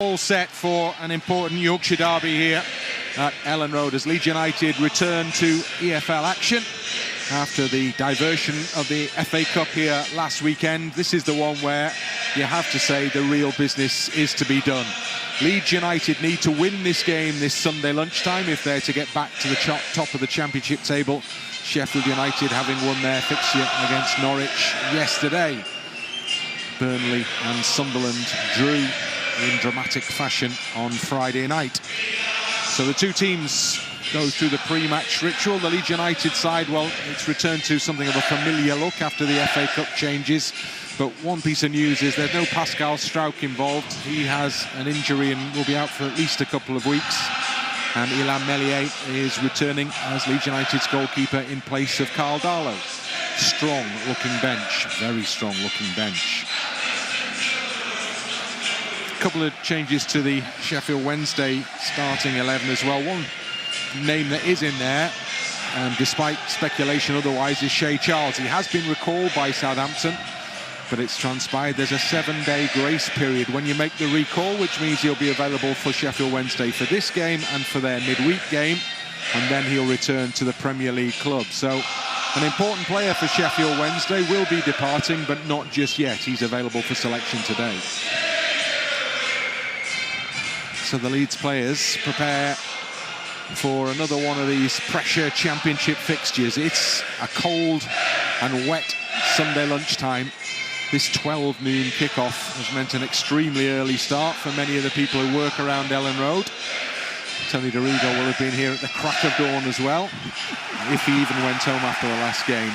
All set for an important Yorkshire derby here at Ellen Road as Leeds United return to EFL action after the diversion of the FA Cup here last weekend. This is the one where you have to say the real business is to be done. Leeds United need to win this game this Sunday lunchtime if they're to get back to the top of the Championship table. Sheffield United having won their fixture against Norwich yesterday. Burnley and Sunderland drew in dramatic fashion on Friday night. So the two teams go through the pre-match ritual. The Leeds United side, well, it's returned to something of a familiar look after the FA Cup changes. But one piece of news is there's no Pascal Struijk involved. He has an injury and will be out for at least a couple of weeks. And Illan Meslier is returning as Leeds United's goalkeeper in place of Carl Darlow. Strong-looking bench, very strong-looking bench. A couple of changes to the Sheffield Wednesday starting 11 as well. One name that is in there, despite speculation otherwise, is Shea Charles. He has been recalled by Southampton, but it's transpired there's a 7-day grace period when you make the recall, which means he'll be available for Sheffield Wednesday for this game and for their midweek game, and then he'll return to the Premier League club. So an important player for Sheffield Wednesday will be departing, but not just yet. He's available for selection today. So the Leeds players prepare for another one of these pressure Championship fixtures. It's a cold and wet Sunday lunchtime. This 12 noon kickoff has meant an extremely early start for many of the people who work around Ellen Road. Tony DeRigo will have been here at the crack of dawn as well, if he even went home after the last game.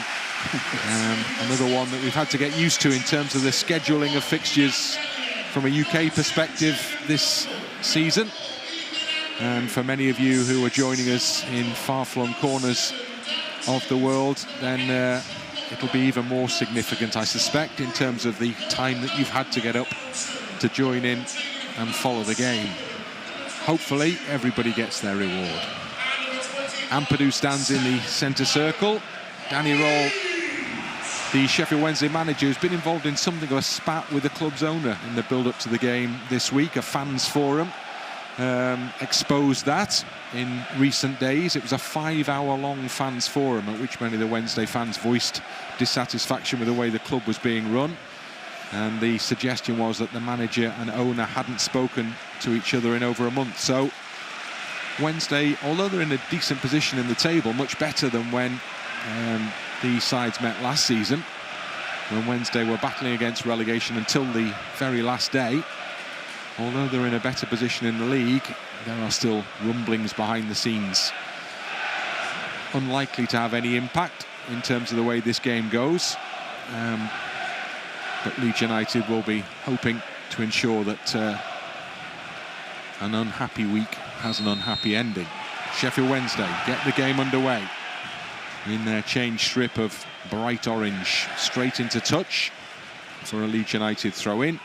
Another one that we've had to get used to in terms of the scheduling of fixtures from a UK perspective this season. And for many of you who are joining us in far-flung corners of the world, then it'll be even more significant, I suspect, in terms of the time that you've had to get up to join in and follow the game. Hopefully, everybody gets their reward. Ampadu stands in the centre circle. Danny Roll, the Sheffield Wednesday manager, has been involved in something of a spat with the club's owner in the build-up to the game this week. A fans forum exposed that in recent days. It was a 5-hour-long fans forum at which many of the Wednesday fans voiced dissatisfaction with the way the club was being run. And the suggestion was that the manager and owner hadn't spoken to each other in over a month. So Wednesday, although they're in a decent position in the table, much better than when the sides met last season, when Wednesday were battling against relegation until the very last day. Although they're in a better position in the league, there are still rumblings behind the scenes. Unlikely to have any impact in terms of the way this game goes. But Leeds United will be hoping to ensure that an unhappy week has an unhappy ending. Sheffield Wednesday get the game underway in their change strip of bright orange, straight into touch for a Leeds United throw-in.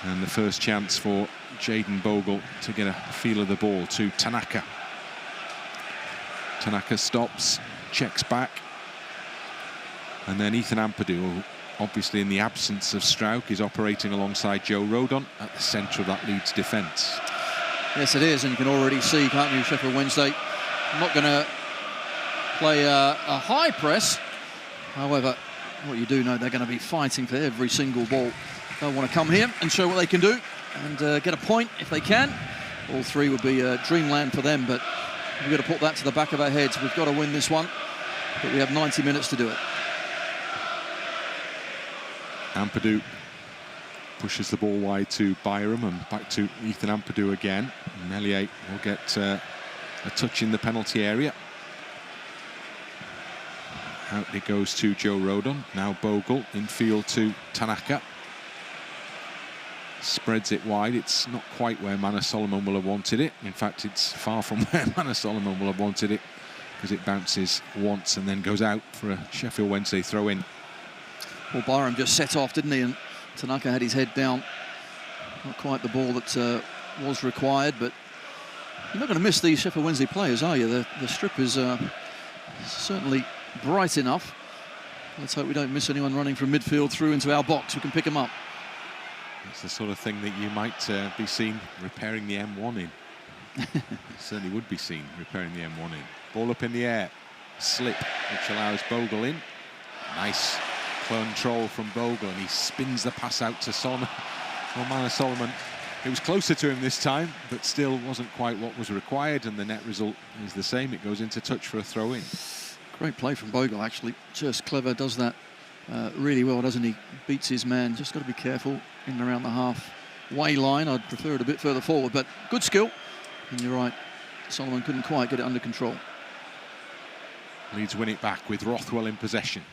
And the first chance for Jayden Bogle to get a feel of the ball to Tanaka. Tanaka stops, checks back. And then Ethan Ampadu, who obviously in the absence of Struijk, is operating alongside Joe Rodon at the centre of that Leeds defence. Yes, it is, and you can already see, can't you, Sheffield Wednesday not going to play a high press. However, what you do know, they're going to be fighting for every single ball. They'll want to come here and show what they can do and get a point if they can. All three would be dreamland for them, but we've got to put that to the back of our heads. We've got to win this one, but we have 90 minutes to do it. Ampadu pushes the ball wide to Byram and back to Ethan Ampadu again. Meslier will get a touch in the penalty area. Out it goes to Joe Rodon. Now Bogle in field to Tanaka. Spreads it wide. It's not quite where Manor Solomon will have wanted it. In fact, it's far from where Manor Solomon will have wanted it, because it bounces once and then goes out for a Sheffield Wednesday throw-in. Well, Byram just set off, didn't he? And Tanaka had his head down. Not quite the ball that was required, but you're not going to miss these Sheffield Wednesday players, are you? The strip is certainly bright enough. Let's hope we don't miss anyone running from midfield through into our box. We can pick them up. It's the sort of thing that you might be seen repairing the M1 in. Certainly would be seen repairing the M1 in. Ball up in the air, slip, which allows Bogle in. Nice control from Bogle, and he spins the pass out to Son. Well, Manor Solomon, it was closer to him this time, but still wasn't quite what was required, and the net result is the same. It goes into touch for a throw-in. Great play from Bogle, actually. Just clever, does that really well, doesn't he? Beats his man. Just got to be careful in and around the halfway line. I'd prefer it a bit further forward, but good skill. And you're right, Solomon couldn't quite get it under control. Leeds win it back with Rothwell in possession.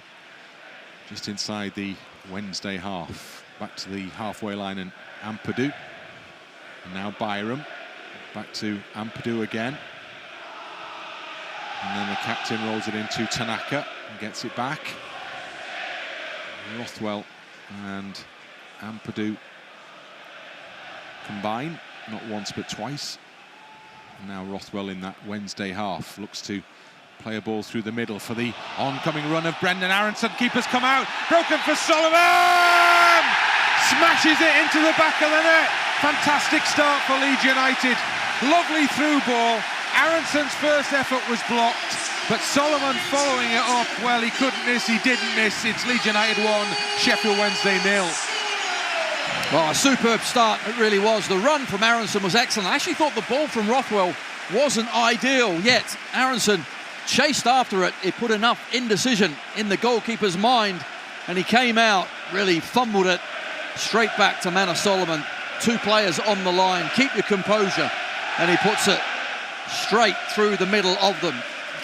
Just inside the Wednesday half. Back to the halfway line and Ampadu. And now Byram. Back to Ampadu again. And then the captain rolls it into Tanaka and gets it back. Rothwell and Ampadu combine, not once but twice. And now Rothwell in that Wednesday half looks to play a ball through the middle for the oncoming run of Brendan Aaronson. Keeper's come out, broken for Solomon! Smashes it into the back of the net. Fantastic start for Leeds United. Lovely through ball. Aronson's first effort was blocked, but Solomon following it up. Well, he couldn't miss, he didn't miss. It's Leeds United 1, Sheffield Wednesday 0. Well, a superb start, it really was. The run from Aaronson was excellent. I actually thought the ball from Rothwell wasn't ideal, yet Aaronson chased after it. It put enough indecision in the goalkeeper's mind, and he came out, really fumbled it straight back to Manor Solomon. Two players on the line, keep your composure, and he puts it straight through the middle of them.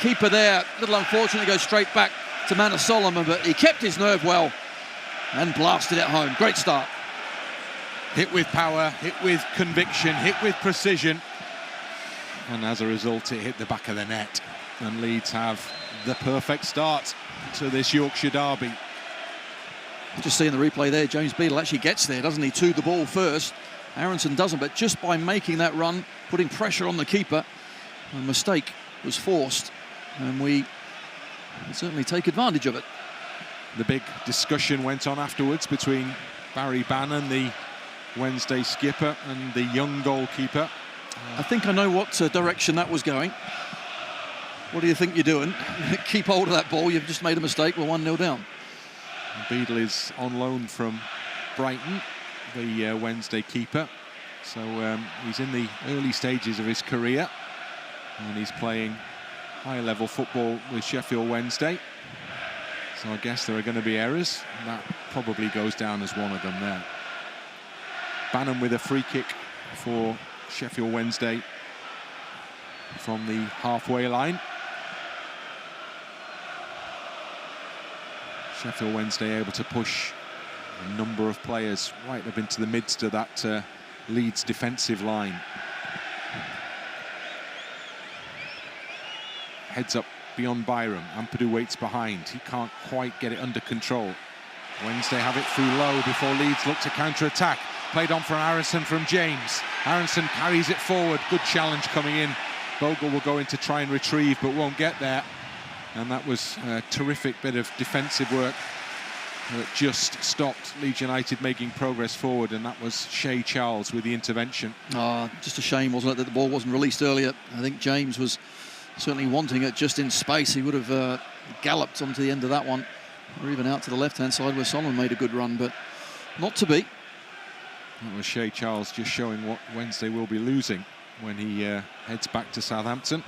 Keeper there, a little unfortunate, goes straight back to Manor Solomon, but he kept his nerve well and blasted it home. Great start. Hit with power, hit with conviction, hit with precision, and as a result it hit the back of the net, and Leeds have the perfect start to this Yorkshire derby. Just seeing the replay there, James Beadle actually gets there, doesn't he, to the ball first. Aaronson doesn't, but just by making that run, putting pressure on the keeper, a mistake was forced, and we certainly take advantage of it. The big discussion went on afterwards between Barry Bannan, the Wednesday skipper, and the young goalkeeper. I think I know what direction that was going. What do you think you're doing? Keep hold of that ball, you've just made a mistake, we're 1-0 down. Beadle is on loan from Brighton, the Wednesday keeper. So he's in the early stages of his career, and he's playing high-level football with Sheffield Wednesday. So I guess there are going to be errors, and that probably goes down as one of them there. Bannan with a free kick for Sheffield Wednesday from the halfway line. Sheffield Wednesday able to push a number of players right up into the midst of that Leeds defensive line. Heads up beyond Byram. Ampadu waits behind. He can't quite get it under control. Wednesday have it through Lowe before Leeds look to counter-attack. Played on for Aaronson from James. Aaronson carries it forward. Good challenge coming in. Bogle will go in to try and retrieve, but won't get there. And that was a terrific bit of defensive work that just stopped Leeds United making progress forward, and that was Shea Charles with the intervention. Just a shame, wasn't it, that the ball wasn't released earlier. I think James was certainly wanting it just in space. He would have galloped onto the end of that one, or even out to the left-hand side where Solomon made a good run, but not to be. That was Shea Charles just showing what Wednesday will be losing when he heads back to Southampton.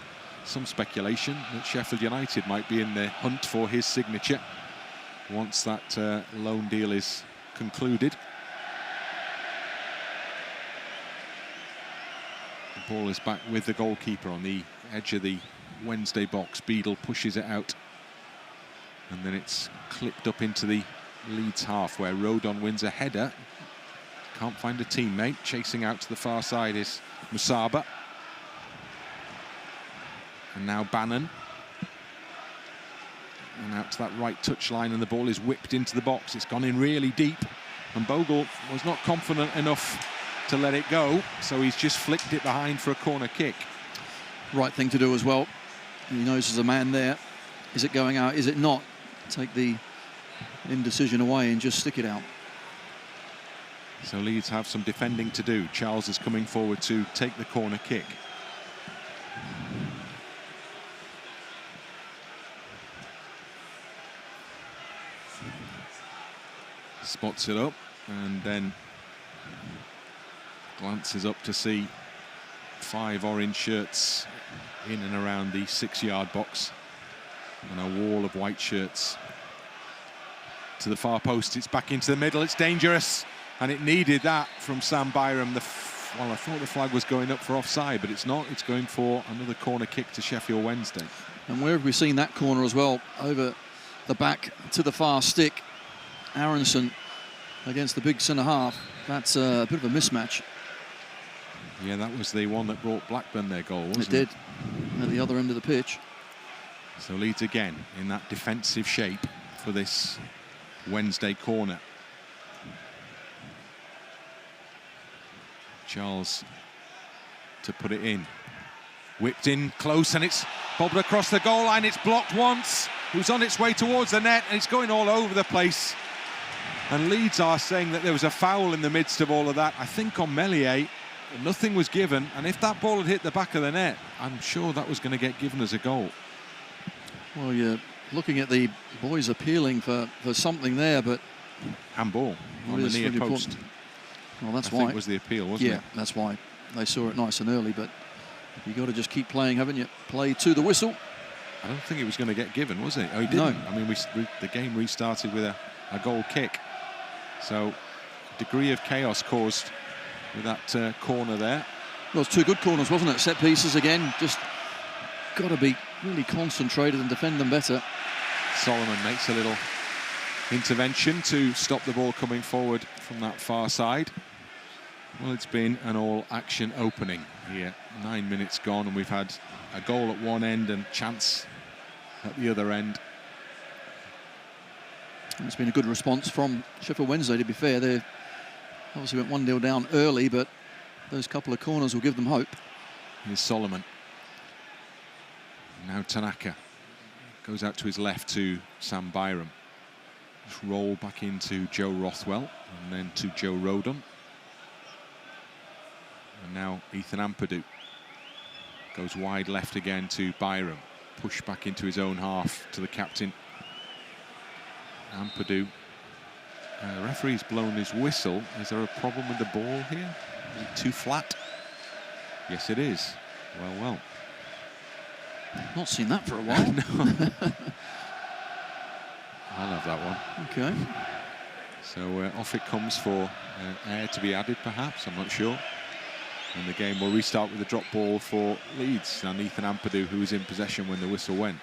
Some speculation that Sheffield United might be in the hunt for his signature once that loan deal is concluded. The ball is back with the goalkeeper on the edge of the Wednesday box. Beadle pushes it out, and then it's clipped up into the Leeds half where Rodon wins a header. Can't find a teammate. Chasing out to the far side is Musaba. And now Bannan. And out to that right touchline, and the ball is whipped into the box. It's gone in really deep, and Bogle was not confident enough to let it go, so he's just flicked it behind for a corner kick. Right thing to do as well. He knows there's a man there. Is it going out? Is it not? Take the indecision away and just stick it out. So Leeds have some defending to do. Charles is coming forward to take the corner kick. Spots it up and then glances up to see 5 orange shirts in and around the 6-yard box and a wall of white shirts to the far post. It's back into the middle. It's dangerous, and it needed that from Sam Byram. Well, I thought the flag was going up for offside, but it's not. It's going for another corner kick to Sheffield Wednesday. And where have we seen that corner as well? Over the back to the far stick. Aaronson against the big centre-half. That's a bit of a mismatch. Yeah, that was the one that brought Blackburn their goal, wasn't it? It did, at the other end of the pitch. So Leeds again in that defensive shape for this Wednesday corner. Charles to put it in. Whipped in close, and it's bobbled across the goal line. It's blocked once. It was on its way towards the net, and it's going all over the place. And Leeds are saying that there was a foul in the midst of all of that. I think on Meslier, nothing was given, and if that ball had hit the back of the net, I'm sure that was going to get given as a goal. Well, you're looking at the boys appealing for something there, but handball on the near post. Important. Well, that's why. I think it was the appeal, wasn't it? Yeah, that's why they saw it nice and early, but you got to just keep playing, haven't you? Play to the whistle. I don't think it was going to get given, was it? Oh, he didn't. No. I mean, the game restarted with a goal kick. So, degree of chaos caused with that corner there. Well, it was 2 good corners, wasn't it? Set pieces again. Just got to be really concentrated and defend them better. Solomon makes a little intervention to stop the ball coming forward from that far side. Well, it's been an all-action opening here. 9 minutes gone, and we've had a goal at one end and chance at the other end. And it's been a good response from Sheffield Wednesday, to be fair. They obviously went 1-0 down early, but those couple of corners will give them hope. Here's Solomon. Now Tanaka goes out to his left to Sam Byram. Just roll back into Joe Rothwell and then to Joe Rodon. And now Ethan Ampadu goes wide left again to Byram. Push back into his own half to the captain. Ampadu. The referee's blown his whistle. Is there a problem with the ball here? Is it too flat? Yes, it is. Well. Not seen that for a while. No. I'll have that one. Okay. So off it comes for air to be added, perhaps. I'm not sure. And the game will restart with a drop ball for Leeds and Ethan Ampadu, who was in possession when the whistle went.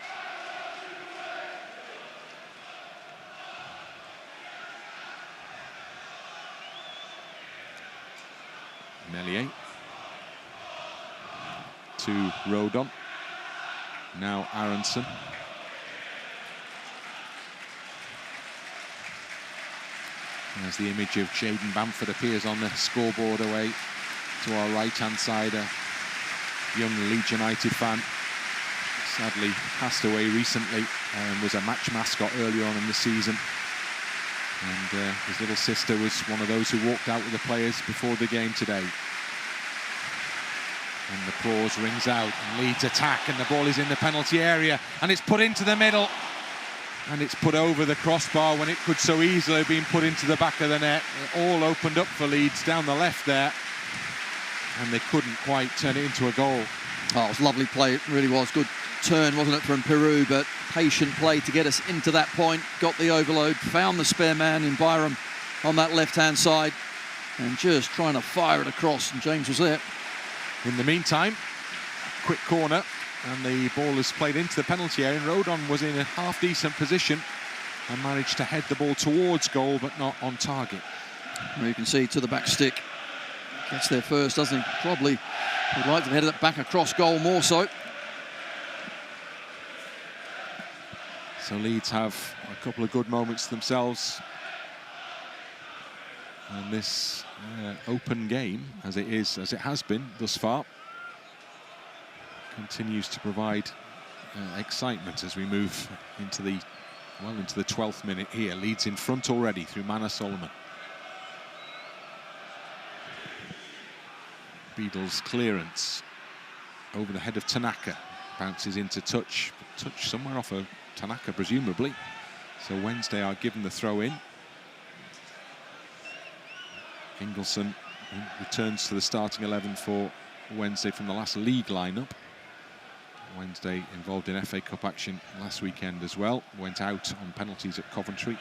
Meslier to Rodon. Now Aaronson. As the image of Jaden Bamford appears on the scoreboard away to our right-hand side, a young Leeds United fan. Sadly passed away recently and was a match mascot earlier on in the season. And his little sister was one of those who walked out with the players before the game today. And the applause rings out, and Leeds attack, and the ball is in the penalty area, and it's put into the middle, and it's put over the crossbar when it could so easily have been put into the back of the net. It all opened up for Leeds down the left there, and they couldn't quite turn it into a goal. Oh, it was lovely play, it really was. Good turn, wasn't it, from Piroe, but patient play to get us into that point. Got the overload, found the spare man in Byram on that left-hand side, and just trying to fire it across, and James was there. In the meantime, quick corner, and the ball is played into the penalty area, and Rodon was in a half-decent position and managed to head the ball towards goal, but not on target. Well, you can see to the back stick. Gets there first, doesn't he? Probably would like to head it back across goal more so. So Leeds have a couple of good moments themselves. And this open game, as it has been thus far, continues to provide excitement as we move into the 12th minute here. Leeds in front already through Solomon. Beadle's clearance over the head of Tanaka. Bounces into touch. Touch somewhere off of Tanaka, presumably. So Wednesday are given the throw in. Ingelsson returns to the starting 11 for Wednesday from the last league lineup. Wednesday involved in FA Cup action last weekend as well. Went out on penalties at Coventry.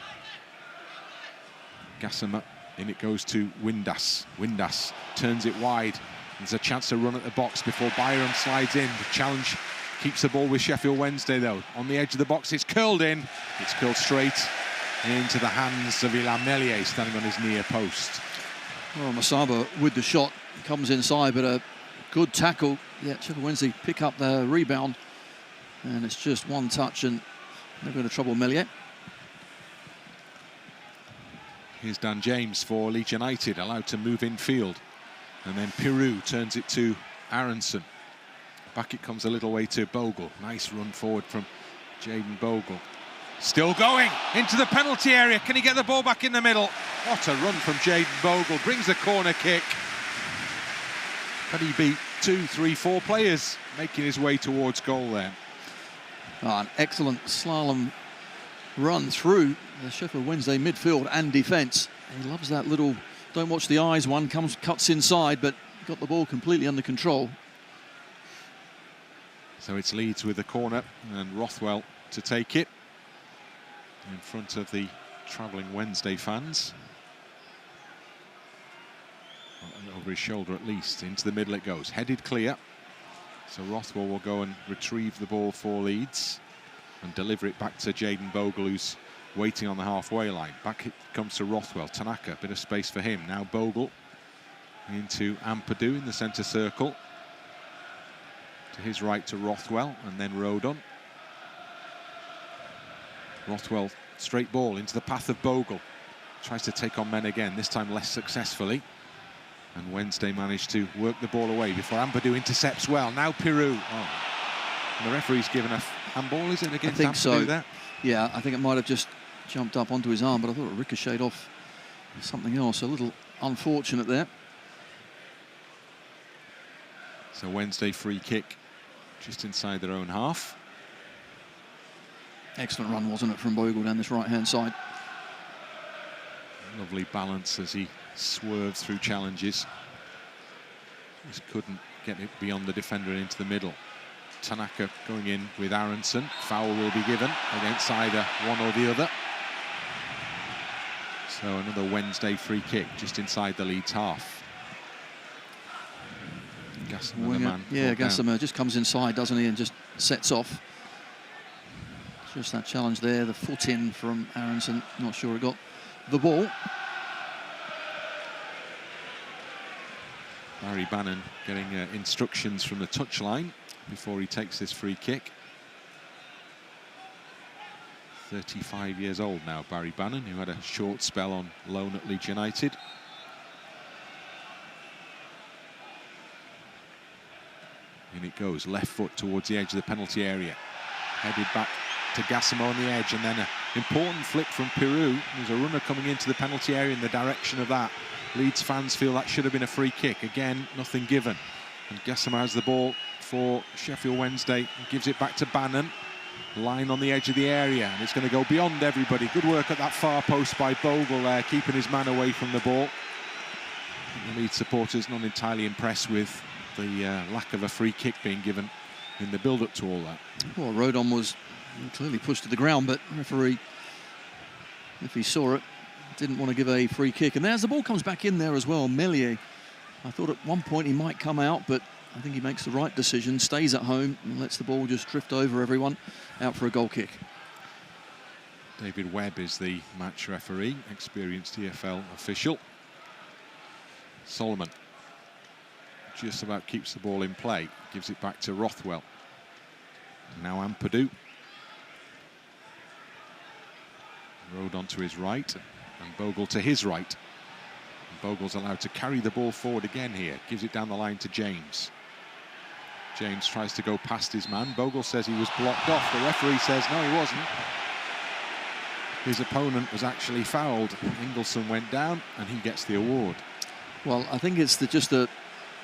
Gassama, in it goes to Windass. Windass turns it wide. There's a chance to run at the box before Byram slides in. The challenge keeps the ball with Sheffield Wednesday, though. On the edge of the box, it's curled in. It's curled straight into the hands of Meslier, standing on his near post. Well, Musaba with the shot comes inside, but a good tackle. Yeah, Sheffield Wednesday pick up the rebound, and it's just one touch, and they're going to trouble Meslier. Here's Dan James for Leeds United, allowed to move in field. And then Piroe turns it to Aaronson. Back it comes a little way to Bogle. Nice run forward from Jaden Bogle. Still going into the penalty area. Can he get the ball back in the middle? What a run from Jaden Bogle. Brings a corner kick. But he beat 2, 3, 4 players, making his way towards goal there. An excellent slalom run through the Sheffield Wednesday midfield and defence. He loves that little don't watch the eyes one, cuts inside, but got the ball completely under control. So it's Leeds with the corner and Rothwell to take it in front of the travelling Wednesday fans. Over his shoulder at least. Into the middle it goes. Headed clear. So Rothwell will go and retrieve the ball for Leeds and deliver it back to Jaden Bogle, who's waiting on the halfway line. Back it comes to Rothwell. Tanaka, bit of space for him. Now Bogle into Ampadu in the centre circle. To his right to Rothwell, and then Rodon. Rothwell, straight ball into the path of Bogle. Tries to take on men again, this time less successfully. And Wednesday managed to work the ball away before Ampadu intercepts well. Now Piroe. Oh. And the referee's given a handball, is it, against Ampadu so. there? Yeah, I think it might have just jumped up onto his arm, but I thought it ricocheted off something else. A little unfortunate there. So Wednesday free kick just inside their own half. Excellent run, wasn't it, from Bogle down this right-hand side. Lovely balance as he swerved through challenges. Just couldn't get it beyond the defender and into the middle. Tanaka going in with Aaronson. Foul will be given against either one or the other. So another Wednesday free kick just inside the Leeds half. Gassama, the man. Yeah, Gassama just comes inside, doesn't he, and just sets off. Just that challenge there, the foot in from Aaronson. Not sure he got the ball. Barry Bannan getting instructions from the touchline before he takes this free kick. 35 years old now, Barry Bannan, who had a short spell on loan at Leeds United. In it goes, left foot towards the edge of the penalty area. Headed back to Gassama on the edge, and then an important flick from Piroe. There's a runner coming into the penalty area in the direction of that. Leeds fans feel that should have been a free kick. Again, nothing given. And Gassama has the ball for Sheffield Wednesday and gives it back to Bannan. Line on the edge of the area, and it's going to go beyond everybody. Good work at that far post by Bogle there, keeping his man away from the ball. And the Leeds supporters not entirely impressed with the lack of a free kick being given in the build-up to all that. Well, Rodon was clearly pushed to the ground, but the referee, if he saw it, didn't want to give a free kick. And as the ball comes back in there as well, Meslier, I thought at one point he might come out, but I think he makes the right decision, stays at home and lets the ball just drift over everyone, out for a goal kick. David Webb is the match referee, experienced EFL official. Solomon just about keeps the ball in play, gives it back to Rothwell. Now Ampadu. Rodon to his right, and Bogle to his right. And Bogle's allowed to carry the ball forward again here, gives it down the line to James. James tries to go past his man. Bogle says he was blocked off. The referee says no, he wasn't. His opponent was actually fouled. Ingelsson went down, and he gets the award. Well, I think it's just the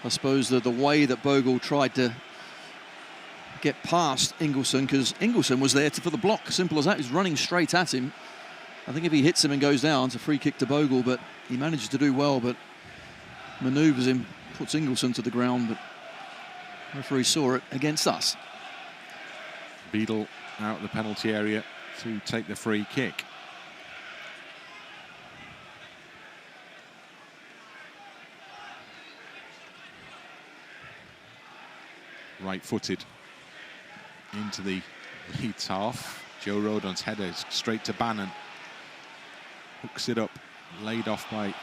I suppose, the way that Bogle tried to get past Ingelsson, because Ingelsson was there for the block. Simple as that. He's running straight at him. I think if he hits him and goes down, it's a free kick to Bogle, but he manages to do well, but manoeuvres him, puts Ingelsson to the ground, but referee saw it against us. Beadle out of the penalty area to take the free kick. Right-footed into the Leeds half. Joe Rodon's header is straight to Bannan. Hooks it up, laid off by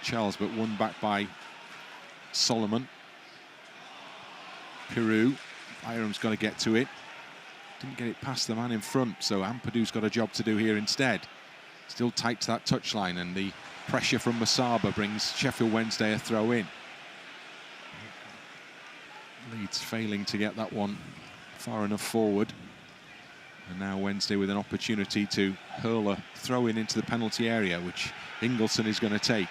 Charles, but won back by Solomon. Piroe, Byram's got to get to it. Didn't get it past the man in front, so Ampadu's got a job to do here instead. Still tight to that touchline, and the pressure from Musaba brings Sheffield Wednesday a throw in. Leeds failing to get that one far enough forward. And now Wednesday with an opportunity to hurl a throw in into the penalty area, which Ingelsson is going to take.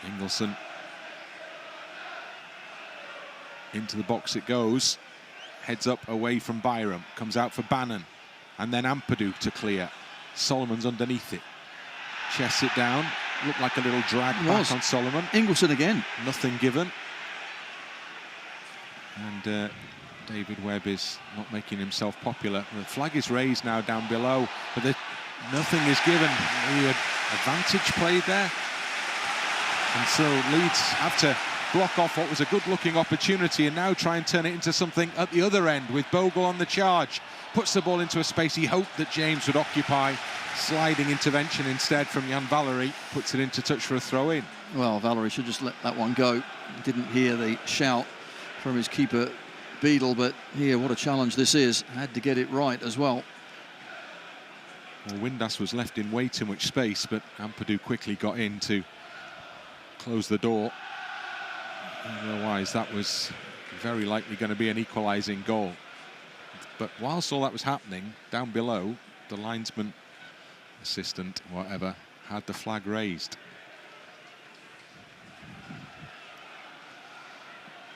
Ingelsson. Into the box it goes. Heads up away from Byram. Comes out for Bannan. And then Ampadu to clear. Solomon's underneath it. Chests it down. Looked like a little drag back on Solomon. Ingelsson again. Nothing given. And David Webb is not making himself popular. The flag is raised now down below, but nothing is given. The advantage played there. And so Leeds have to block off what was a good-looking opportunity and now try and turn it into something at the other end with Bogle on the charge. Puts the ball into a space he hoped that James would occupy. Sliding intervention instead from Jan Valery. Puts it into touch for a throw-in. Well, Valery should just let that one go. Didn't hear the shout from his keeper, Beadle, but here, what a challenge this is. Had to get it right as well. Well, Windass was left in way too much space, but Ampadu quickly got in to close the door. Otherwise, that was very likely going to be an equalising goal. But whilst all that was happening, down below, the linesman, assistant, whatever, had the flag raised.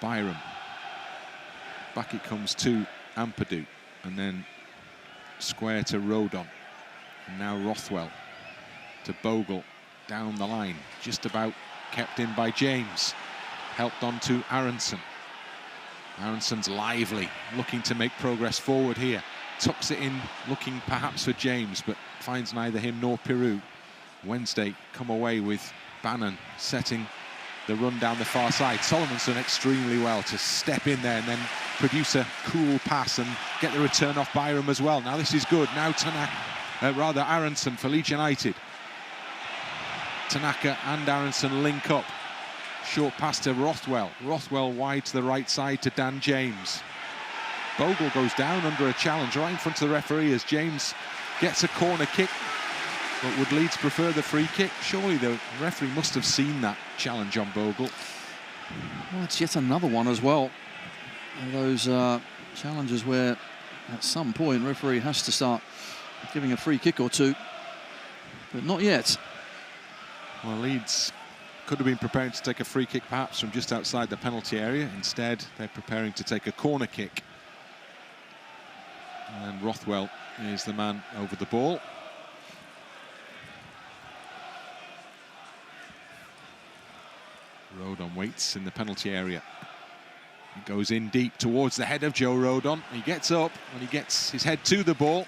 Byram. Back it comes to Ampadu, and then square to Rodon. And now Rothwell to Bogle, down the line, just about kept in by James. Helped on to Aaronson. Aaronson's lively, looking to make progress forward here. Tucks it in, looking perhaps for James, but finds neither him nor Piroe. Wednesday come away with Bannan setting the run down the far side. Solomon's done extremely well to step in there and then produce a cool pass and get the return off Byram as well. Now this is good. Now Aaronson for Leeds United. Tanaka and Aaronson link up. Short pass to Rothwell. Rothwell wide to the right side to Dan James. Bogle goes down under a challenge right in front of the referee as James gets a corner kick. But would Leeds prefer the free kick? Surely the referee must have seen that challenge on Bogle. Well, it's yet another one as well. Those challenges where at some point referee has to start giving a free kick or two. But not yet. Well, Leeds could have been preparing to take a free kick perhaps from just outside the penalty area. Instead, they're preparing to take a corner kick. And Rothwell is the man over the ball. Rodon waits in the penalty area. He goes in deep towards the head of Joe Rodon. He gets up and he gets his head to the ball,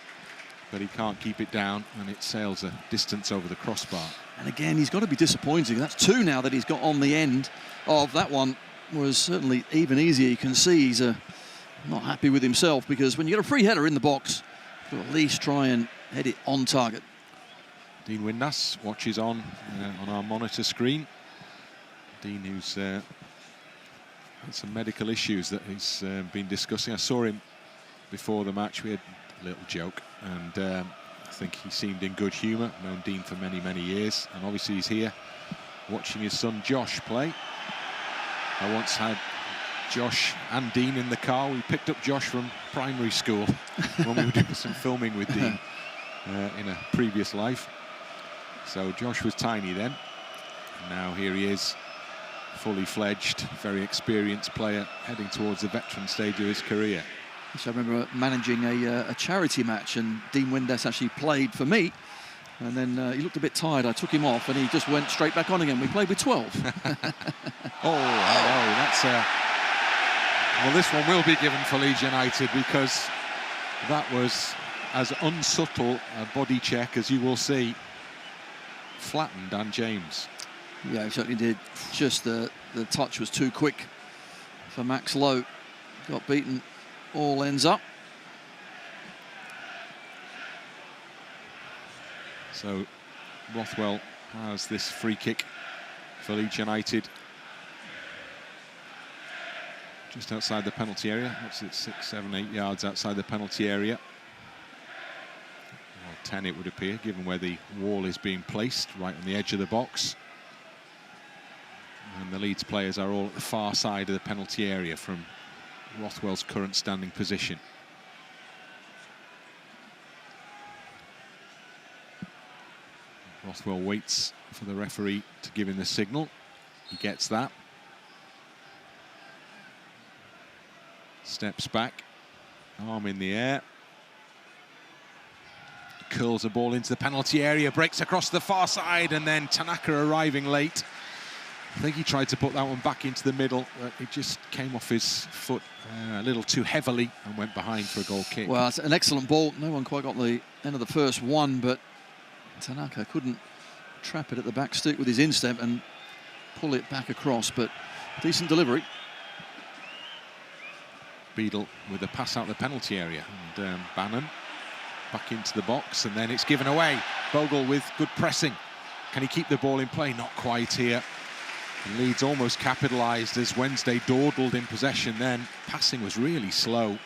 but he can't keep it down and it sails a distance over the crossbar. And again, he's got to be disappointing. That's two now that he's got on the end of that one. Was certainly even easier. You can see he's not happy with himself, because when you get a free header in the box, you'll at least try and head it on target. Dean Windass watches on our monitor screen. Dean, who's had some medical issues that he's been discussing. I saw him before the match. We had a little joke, and I think he seemed in good humour. Known Dean for many, many years, and obviously he's here watching his son Josh play. I once had Josh and Dean in the car. We picked up Josh from primary school when we were doing some filming with Dean. in a previous life. So Josh was tiny then. And now here he is, fully fledged, very experienced player, heading towards the veteran stage of his career. So I remember managing a charity match, and Dean Windass actually played for me. And then he looked a bit tired. I took him off, and he just went straight back on again. We played with 12. Oh, hello. That's well, this one will be given for Leeds United, because that was as unsubtle a body check as you will see. Flattened Dan James. Yeah, he certainly did. Just the touch was too quick for Max Lowe. Got beaten all ends up. So Rothwell has this free kick for Leeds United. Just outside the penalty area. What's it, 6, 7, 8 yards outside the penalty area. Well, 10 it would appear, given where the wall is being placed, right on the edge of the box. And the Leeds players are all at the far side of the penalty area from Rothwell's current standing position. Rothwell waits for the referee to give him the signal. He gets that. Steps back, arm in the air. Curls the ball into the penalty area, breaks across the far side, and then Tanaka arriving late. I think he tried to put that one back into the middle, but it just came off his foot a little too heavily and went behind for a goal kick. Well, it's an excellent ball. No one quite got the end of the first one, but Tanaka couldn't trap it at the back stick with his instep and pull it back across, but decent delivery. Beadle with a pass out the penalty area, and Bannan back into the box, and then it's given away. Bogle with good pressing. Can he keep the ball in play? Not quite here. Leeds almost capitalised as Wednesday dawdled in possession then. Passing was really slow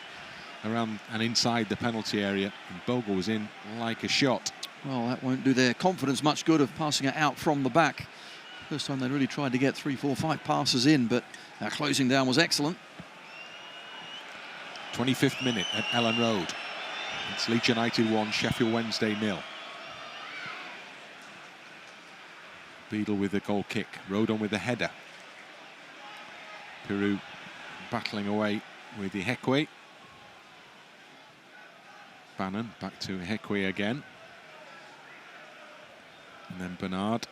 around and inside the penalty area, and Bogle was in like a shot. Well, that won't do their confidence much good of passing it out from the back. First time they really tried to get 3, 4, 5 passes in, but our closing down was excellent. 25th minute at Ellen Road. It's Leeds United 1, Sheffield Wednesday 0. Beadle with the goal kick. Rodon with the header. Piroe battling away with Ihiekwe. Bannan back to Ihiekwe again. And then Bernard.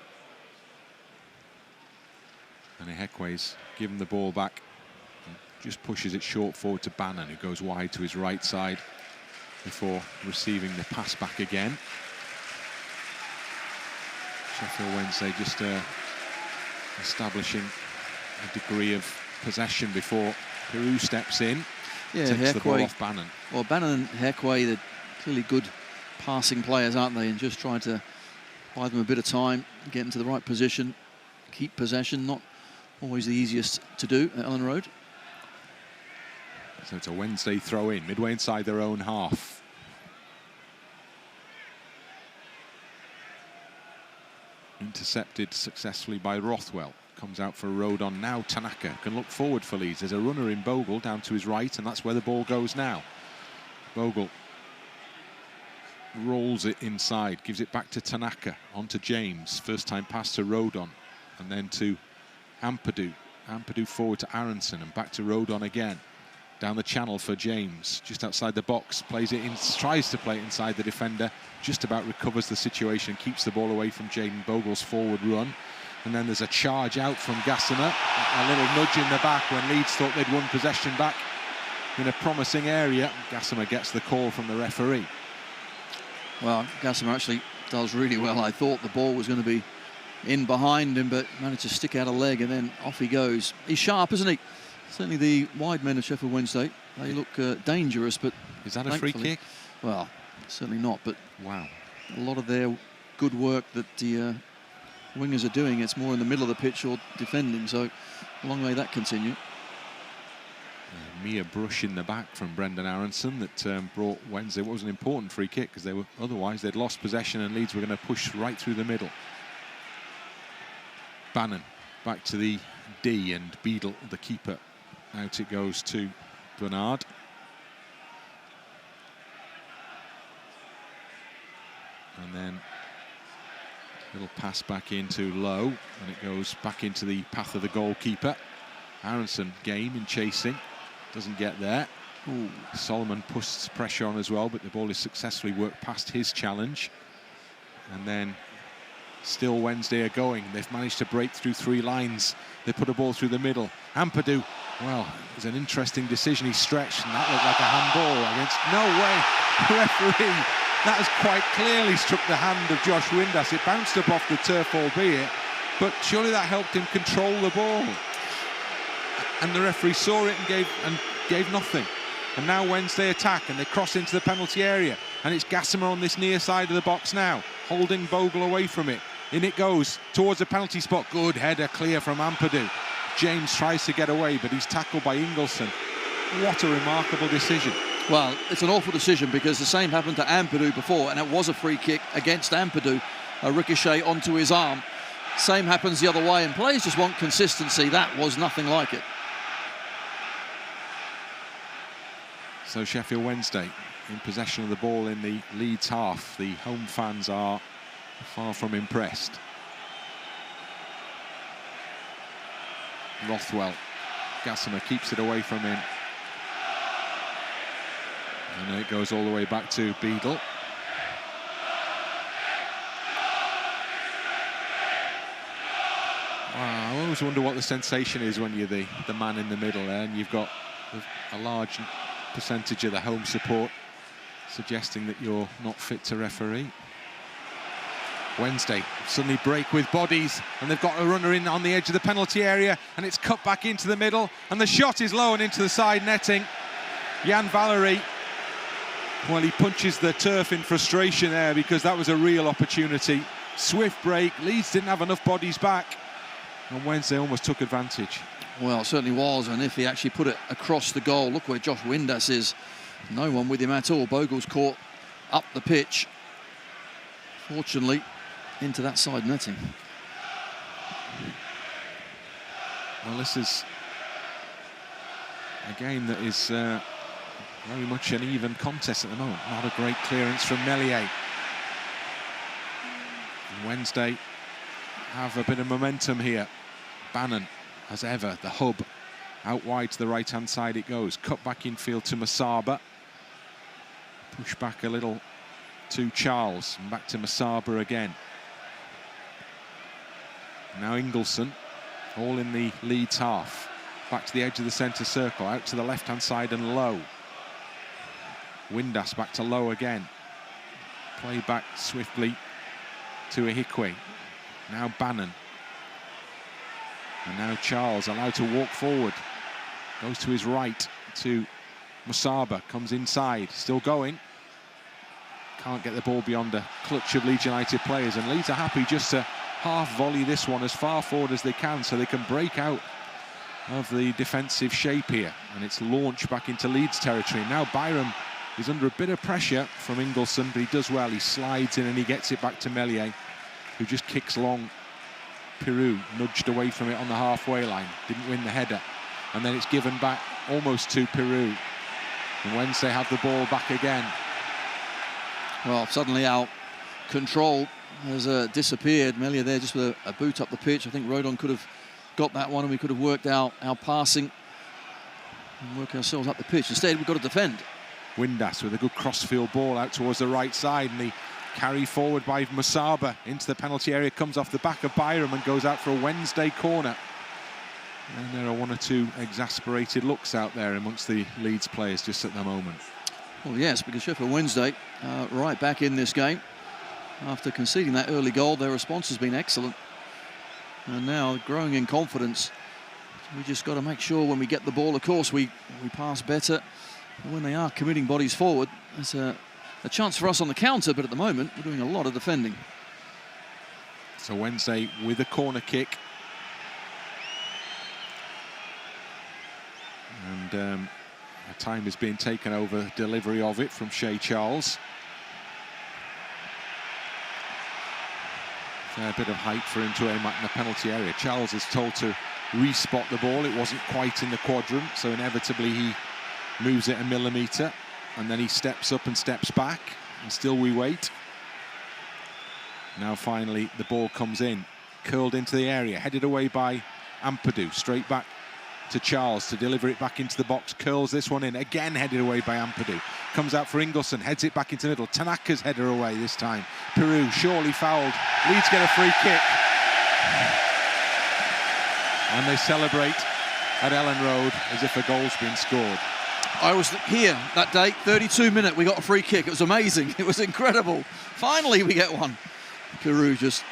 And Ihekwe's given the ball back. Just pushes it short forward to Bannan, who goes wide to his right side before receiving the pass back again. Sheffield Wednesday just establishing a degree of possession before Piroe steps in. Yeah, takes the ball off Bannan. Well, Bannan and Ihiekwe, they're clearly good passing players, aren't they? And just trying to buy them a bit of time, get into the right position, keep possession. Not always the easiest to do at Ellen Road. So it's a Wednesday throw in, midway inside their own half. Intercepted successfully by Rothwell. Comes out for Rodon. Now Tanaka can look forward for Leeds. There's a runner in Bogle down to his right, and that's where the ball goes now. Bogle rolls it inside, gives it back to Tanaka, on to James. First time pass to Rodon, and then to Ampadu. Ampadu forward to Aaronson, and back to Rodon again. Down the channel for James, just outside the box, plays it in, tries to play it inside the defender, just about recovers the situation, keeps the ball away from Jaden Bogle's forward run. And then there's a charge out from Gassama, a little nudge in the back when Leeds thought they'd won possession back in a promising area. Gassama gets the call from the referee. Well, Gassama actually does really well. I thought the ball was going to be in behind him, but managed to stick out a leg, and then off he goes. He's sharp, isn't he? Certainly the wide men of Sheffield Wednesday, they look dangerous, but... Is that a free kick? Well, certainly not, but... Wow. A lot of their good work that the wingers are doing, it's more in the middle of the pitch or defending, so long may that continue. Mere brush in the back from Brendan Aaronson that brought Wednesday what was an important free kick, because they were otherwise they'd lost possession and Leeds were going to push right through the middle. Bannan back to the D, and Beadle, the keeper. Out it goes to Bernard. And then little pass back into Lowe, and it goes back into the path of the goalkeeper. Aaronson game in chasing, doesn't get there. Ooh. Solomon puts pressure on as well, but the ball is successfully worked past his challenge. And then still Wednesday are going. They've managed to break through 3 lines. They put a ball through the middle. Ampadu, well, it was an interesting decision. He stretched, and that looked like a handball against... No way! Referee, that has quite clearly struck the hand of Josh Windass. It bounced up off the turf, albeit, but surely that helped him control the ball. And the referee saw it and gave nothing. And now Wednesday attack, and they cross into the penalty area. And it's Gassama on this near side of the box now, holding Bogle away from it. In it goes towards the penalty spot. Good header clear from Ampadu. James tries to get away, but he's tackled by Ingelsson. What a remarkable decision. Well, it's an awful decision because the same happened to Ampadu before, and it was a free kick against Ampadu. A ricochet onto his arm. Same happens the other way, and players just want consistency. That was nothing like it. So Sheffield Wednesday in possession of the ball in the Leeds half. The home fans are far from impressed. Rothwell, Gassama keeps it away from him. And it goes all the way back to Beadle. Wow, I always wonder what the sensation is when you're the man in the middle there, and you've got a large percentage of the home support suggesting that you're not fit to referee. Wednesday suddenly break with bodies, and they've got a runner in on the edge of the penalty area, and it's cut back into the middle, and the shot is low and into the side netting. Valery, well, he punches the turf in frustration there because that was a real opportunity. Swift break, Leeds didn't have enough bodies back, and Wednesday almost took advantage. Well, it certainly was, and if he actually put it across the goal, look where Josh Windass is. No one with him at all. Bogle's caught up the pitch. Fortunately, into that side netting. Well, this is a game that is very much an even contest at the moment. Not a great clearance from Meslier. And Wednesday have a bit of momentum here. Bannan, as ever, the hub. Out wide to the right-hand side it goes. Cut back infield to Musaba. Push back a little to Charles. And back to Musaba again. Now Ingelsson, all in the Leeds half. Back to the edge of the centre circle. Out to the left-hand side and Lowe. Windass back to Lowe again. Play back swiftly to Ihiekwe. Now Bannan. And now Charles allowed to walk forward. Goes to his right to Musaba. Comes inside. Still going. Can't get the ball beyond a clutch of Leeds United players. And Leeds are happy just to half volley this one as far forward as they can so they can break out of the defensive shape here. And it's launched back into Leeds territory. Now Byram is under a bit of pressure from Ingelsson, but he does well. He slides in and he gets it back to Meslier, who just kicks long. Piroe nudged away from it on the halfway line, didn't win the header, and then it's given back almost to Piroe, and Wednesday have the ball back again. Well, suddenly our control has disappeared. Meslier there just with a boot up the pitch. I think Rodon could have got that one and we could have worked out our passing and work ourselves up the pitch. Instead, we've got to defend. Windass with a good crossfield ball out towards the right side, and the carry forward by Musaba into the penalty area comes off the back of Byram and goes out for a Wednesday corner. And there are one or two exasperated looks out there amongst the Leeds players just at the moment. Well, yes, because Sheffield Wednesday right back in this game. After conceding that early goal, their response has been excellent. And now growing in confidence. We just got to make sure when we get the ball, of course, we pass better. And when they are committing bodies forward, there's a chance for us on the counter, but at the moment, we're doing a lot of defending. So Wednesday with a corner kick. And time is being taken over delivery of it from Shea Charles. Fair bit of height for him to aim at in the penalty area. Charles is told to respot the ball. It wasn't quite in the quadrant, so inevitably he moves it a millimetre, and then he steps up and steps back, and still we wait. Now finally the ball comes in, curled into the area, headed away by Ampadu, straight back to Charles to deliver it back into the box, curls this one in, again headed away by Ampadu. Comes out for Ingelsson, heads it back into the middle. Tanaka's header away this time. Piroe surely fouled. Leeds get a free kick. And they celebrate at Ellen Road as if a goal's been scored. I was here that day, 32 minute, we got a free kick. It was amazing. It was incredible. Finally, we get one. Piroe just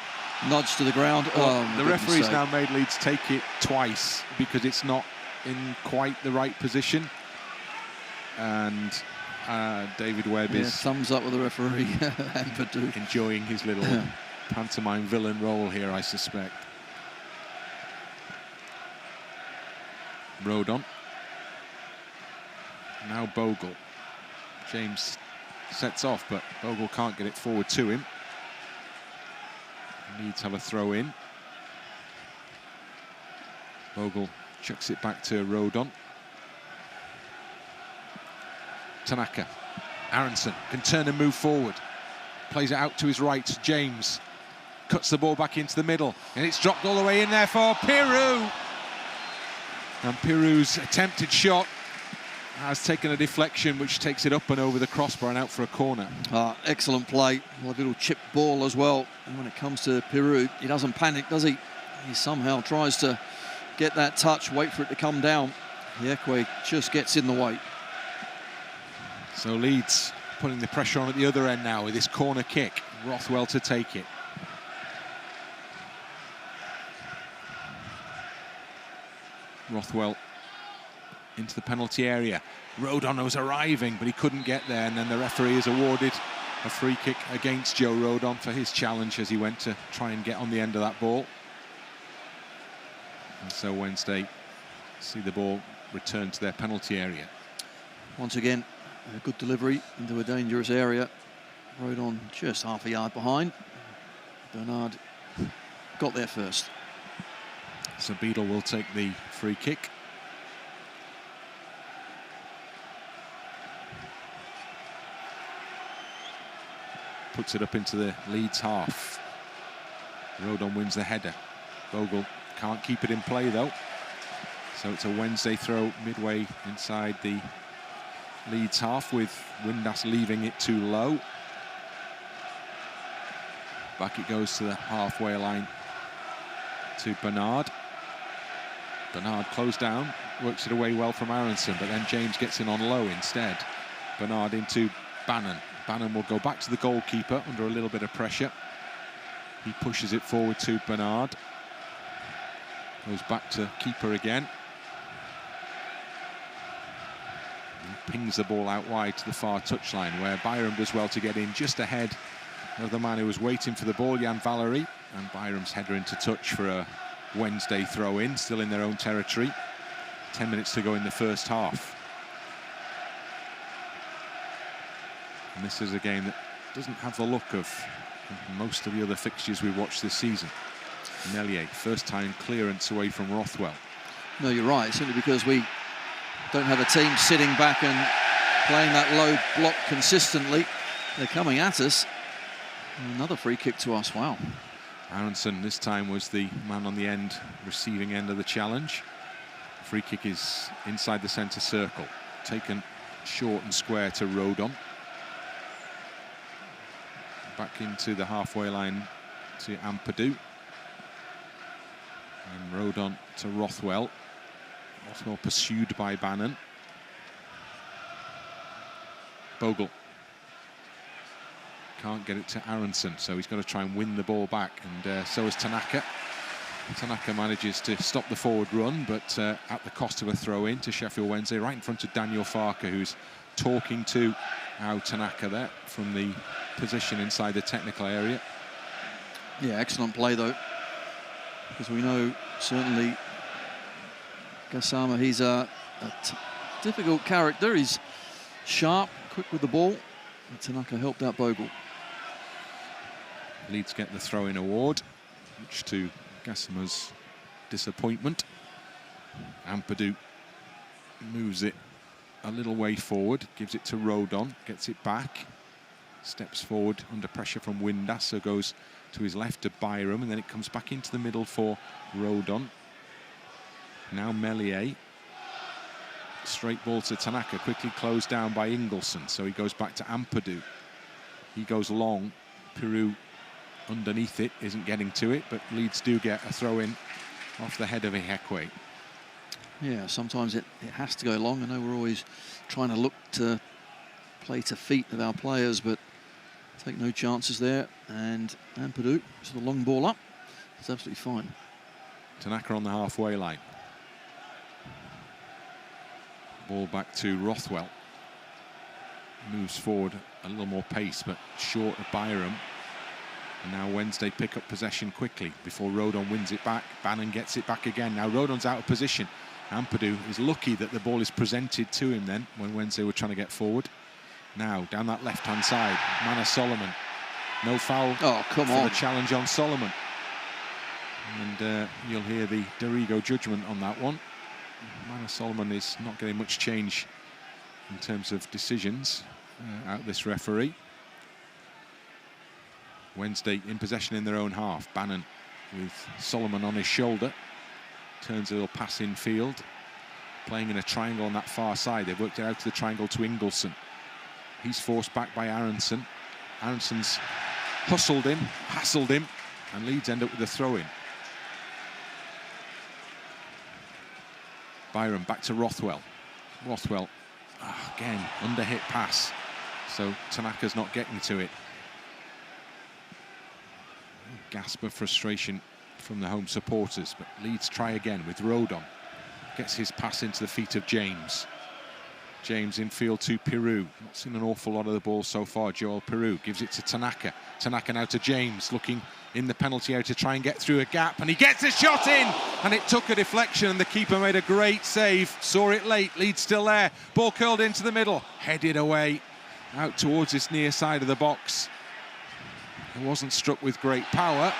nudged to the ground. Well, the referee's now made Leeds take it twice because it's not in quite the right position. And David Webb is... thumbs up with the referee. Ampadu. Enjoying his little pantomime villain role here, I suspect. Rodon. Now Bogle. James sets off, but Bogle can't get it forward to him. Leeds have a throw in. Bogle chucks it back to Rodon. Tanaka. Aaronson can turn and move forward. Plays it out to his right. James cuts the ball back into the middle, and it's dropped all the way in there for Piroe. And Piroe's attempted shot has taken a deflection which takes it up and over the crossbar and out for a corner. Excellent play. A little chip ball as well. And when it comes to Piroe, he doesn't panic, does he? He somehow tries to get that touch, wait for it to come down. Ihiekwe just gets in the way. So Leeds putting the pressure on at the other end now with this corner kick. Rothwell to take it. Rothwell into the penalty area. Rodon was arriving, but he couldn't get there, and then the referee has awarded a free kick against Joe Rodon for his challenge as he went to try and get on the end of that ball. And so Wednesday see the ball return to their penalty area. Once again, a good delivery into a dangerous area. Rodon just half a yard behind. Bernard got there first. So Beadle will take the free kick. Puts it up into the Leeds half. Rodon wins the header. Bogle can't keep it in play though. So it's a Wednesday throw midway inside the Leeds half with Windass leaving it too low. Back it goes to the halfway line to Bernard. Bernard closed down, works it away well from Aaronson, but then James gets in on Lowe instead. Bernard into Bannan. Bannan will go back to the goalkeeper under a little bit of pressure. He pushes it forward to Bernard. Goes back to keeper again. And pings the ball out wide to the far touchline, where Byram does well to get in just ahead of the man who was waiting for the ball, Valery. And Byram's header into touch for a Wednesday throw-in, still in their own territory. 10 minutes to go in the first half. And this is a game that doesn't have the look of most of the other fixtures we watched this season. Meslier, first time clearance away from Rothwell. No, you're right, simply because we don't have a team sitting back and playing that low block consistently. They're coming at us. Another free kick to us, wow. Aaronson this time was the man on the end, receiving end of the challenge. Free kick is inside the centre circle. Taken short and square to Rodon. Back into the halfway line to Ampadu. And Rodon to Rothwell. Rothwell pursued by Bannan. Bogle. Can't get it to Aaronson, so he's got to try and win the ball back, and so is Tanaka. Tanaka manages to stop the forward run, but at the cost of a throw-in to Sheffield Wednesday, right in front of Daniel Farker, who's talking to Tanaka there from the position inside the technical area. Yeah, excellent play though, because we know certainly Gassama, he's a difficult character. He's sharp, quick with the ball. And Tanaka helped out Bogle. Leeds get the throw-in award, much to Gassama's disappointment. Ampadu moves it a little way forward, gives it to Rodon, gets it back. Steps forward under pressure from Windass, so goes to his left to Byram, and then it comes back into the middle for Rodon. Now Meslier. Straight ball to Tanaka, quickly closed down by Ingelsson, so he goes back to Ampadu. He goes long. Piroe underneath it, isn't getting to it, but Leeds do get a throw-in off the head of Ihiekwe. Yeah, sometimes it has to go long. I know we're always trying to look to play to feet of our players, but take no chances there. And Ampadu, so the long ball up, it's absolutely fine. Tanaka on the halfway line. Ball back to Rothwell. Moves forward a little more pace, but short of Byram. And now Wednesday pick up possession quickly before Rodon wins it back. Bannan gets it back again. Now Rodon's out of position. Ampadu is lucky that the ball is presented to him then when Wednesday were trying to get forward. Now down that left-hand side, Mana Solomon. No foul for the challenge on Solomon. And you'll hear the Dorigo judgment on that one. Mana Solomon is not getting much change in terms of decisions out this referee. Wednesday in possession in their own half. Bannan with Solomon on his shoulder. Turns a little pass in field. Playing in a triangle on that far side. They've worked it out to the triangle to Ingelsson. He's forced back by Aaronson. Aaronson's hassled him, and Leeds end up with a throw-in. Byram back to Rothwell. Rothwell, again, under-hit pass. So Tanaka's not getting to it. Gasp of frustration from the home supporters, but Leeds try again with Rodon. Gets his pass into the feet of James. James in field to Piroe. Not seen an awful lot of the ball so far. Joel Piroe gives it to Tanaka. Tanaka now to James, looking in the penalty area to try and get through a gap, and he gets a shot in, and it took a deflection, and the keeper made a great save. Saw it late. Leeds still there. Ball curled into the middle, headed away out towards this near side of the box. It wasn't struck with great power,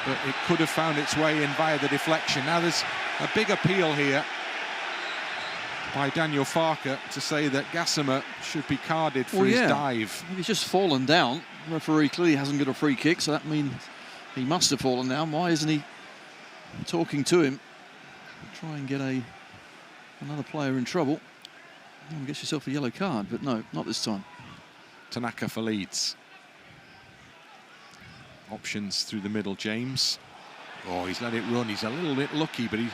but it could have found its way in via the deflection. Now there's a big appeal here by Daniel Farker to say that Gassama should be carded for his dive. He's just fallen down. The referee clearly hasn't got a free kick, so that means he must have fallen down. Why isn't he talking to him? Try and get another player in trouble. And get yourself a yellow card, but no, not this time. Tanaka for Leeds. Options through the middle, James. Oh, he's let it run. He's a little bit lucky, but he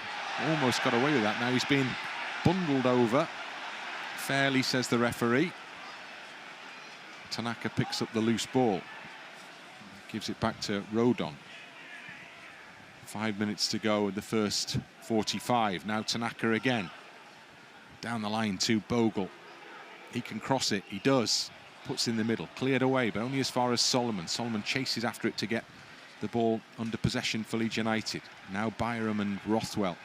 almost got away with that. Now he's been bundled over. Fairly, says the referee. Tanaka picks up the loose ball. Gives it back to Rodon. 5 minutes to go in the first 45. Now Tanaka again. Down the line to Bogle. He can cross it. He does. Puts in the middle. Cleared away, but only as far as Solomon. Solomon chases after it to get the ball under possession for Leeds United. Now Byram and Rothwell.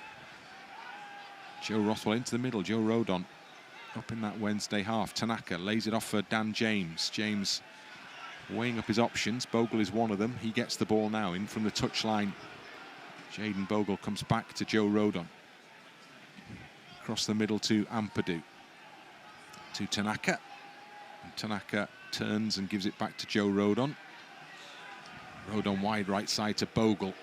Joe Rothwell into the middle. Joe Rodon up in that Wednesday half. Tanaka lays it off for Dan James. James weighing up his options. Bogle is one of them. He gets the ball now in from the touchline. Jaden Bogle comes back to Joe Rodon. Across the middle to Ampadu. To Tanaka. And Tanaka turns and gives it back to Joe Rodon. Rodon wide right side to Bogle.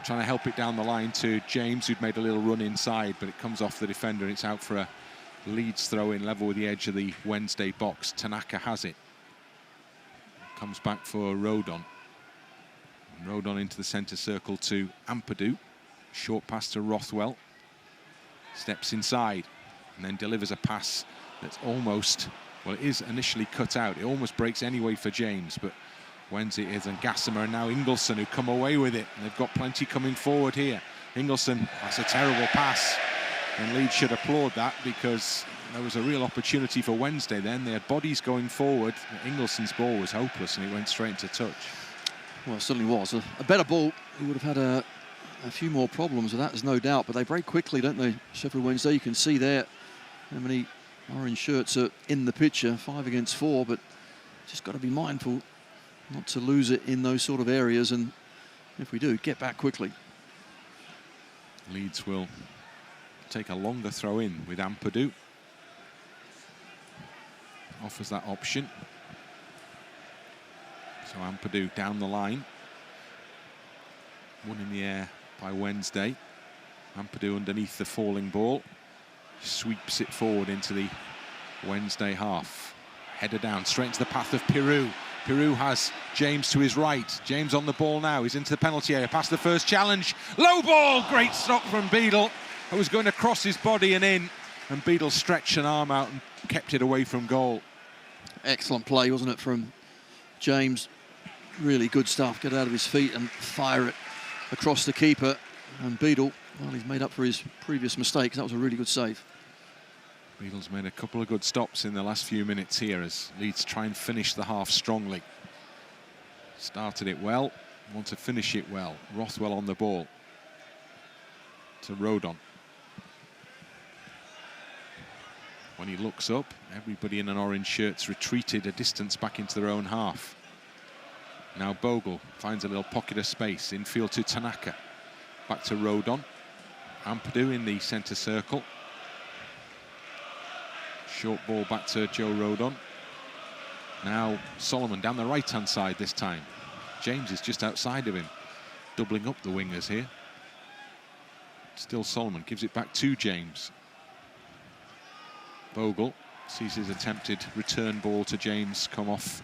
Trying to help it down the line to James, who'd made a little run inside, but it comes off the defender and it's out for a Leeds throw-in, level with the edge of the Wednesday box. Tanaka has it. Comes back for Rodon. And Rodon into the centre circle to Ampadu. Short pass to Rothwell. Steps inside and then delivers a pass that's almost, well, it is initially cut out. It almost breaks anyway for James, but Wednesday is, and Gassama and now Ingelsson who come away with it. And they've got plenty coming forward here. Ingelsson, that's a terrible pass. And Leeds should applaud that because there was a real opportunity for Wednesday then. They had bodies going forward. Ingelson's ball was hopeless and it went straight into touch. Well, it certainly was. A better ball, he would have had a few more problems with that, there's no doubt. But they break quickly, don't they, Sheffield Wednesday? You can see there how many orange shirts are in the picture, 5 against 4, but just got to be mindful not to lose it in those sort of areas, and if we do, get back quickly. Leeds will take a longer throw in with Ampadu. Offers that option. So Ampadu down the line. One in the air by Wednesday. Ampadu underneath the falling ball. Sweeps it forward into the Wednesday half. Header down, straight into the path of Piroe. Piroe has James to his right. James on the ball now. He's into the penalty area. Past the first challenge. Low ball. Great stop from Beadle. It was going to cross his body and in. And Beadle stretched an arm out and kept it away from goal. Excellent play, wasn't it, from James? Really good stuff. Get out of his feet and fire it across the keeper. And Beadle, well, he's made up for his previous mistakes. That was a really good save. Beadle's made a couple of good stops in the last few minutes here as Leeds try and finish the half strongly. Started it well, want to finish it well. Rothwell on the ball to Rodon. When he looks up, everybody in an orange shirt's retreated a distance back into their own half. Now Bogle finds a little pocket of space. Infield to Tanaka. Back to Rodon. Ampadu in the centre circle. Short ball back to Joe Rodon. Now Solomon down the right-hand side this time. James is just outside of him. Doubling up the wingers here. Still Solomon gives it back to James. Bogle sees his attempted return ball to James come off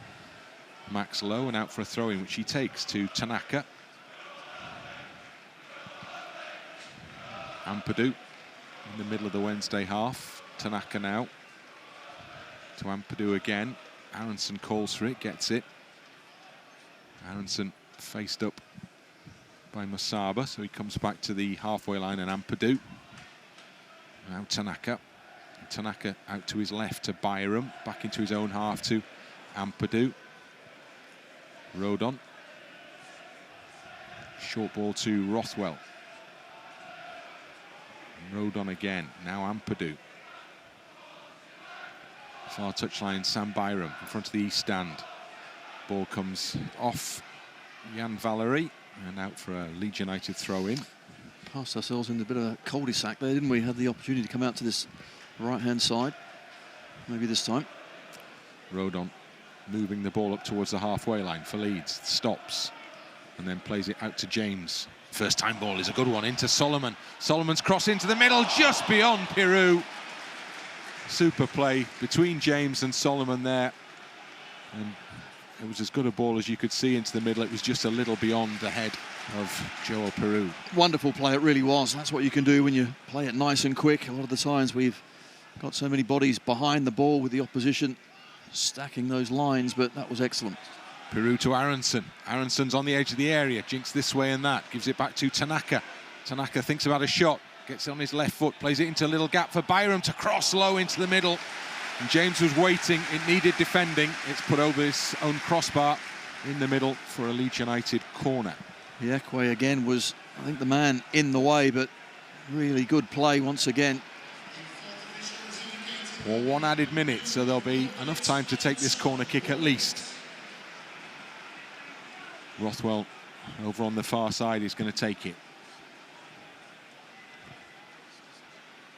Max Lowe and out for a throw-in, which he takes to Tanaka. Ampadu in the middle of the Wednesday half. Tanaka now to Ampadu again. Aaronson calls for it, gets it. Aaronson faced up by Musaba, so he comes back to the halfway line, and Ampadu. Now Tanaka. Tanaka out to his left to Byram, back into his own half to Ampadu. Rodon. Short ball to Rothwell. Rodon again, now Ampadu. Far touchline, Sam Byram in front of the east stand. Ball comes off Jan Valery and out for a Leeds United throw-in. Passed ourselves in a bit of a cul-de-sac there, didn't we? Had the opportunity to come out to this right-hand side, maybe this time. Rodon moving the ball up towards the halfway line for Leeds. Stops and then plays it out to James. First time ball is a good one into Solomon. Solomon's cross into the middle, just beyond Piroe. Super play between James and Solomon there. And it was as good a ball as you could see into the middle. It was just a little beyond the head of Joel Piroe. Wonderful play, it really was. That's what you can do when you play it nice and quick. A lot of the times we've got so many bodies behind the ball with the opposition stacking those lines, but that was excellent. Piroe to Aaronson. Aaronson's on the edge of the area, jinks this way and that, gives it back to Tanaka. Tanaka thinks about a shot, gets it on his left foot, plays it into a little gap for Byram to cross low into the middle. And James was waiting, it needed defending. It's put over his own crossbar in the middle for a Leeds United corner. Ihiekwe again was, I think, the man in the way, but really good play once again. Well, one added minute, so there'll be enough time to take this corner kick at least. Rothwell over on the far side is going to take it.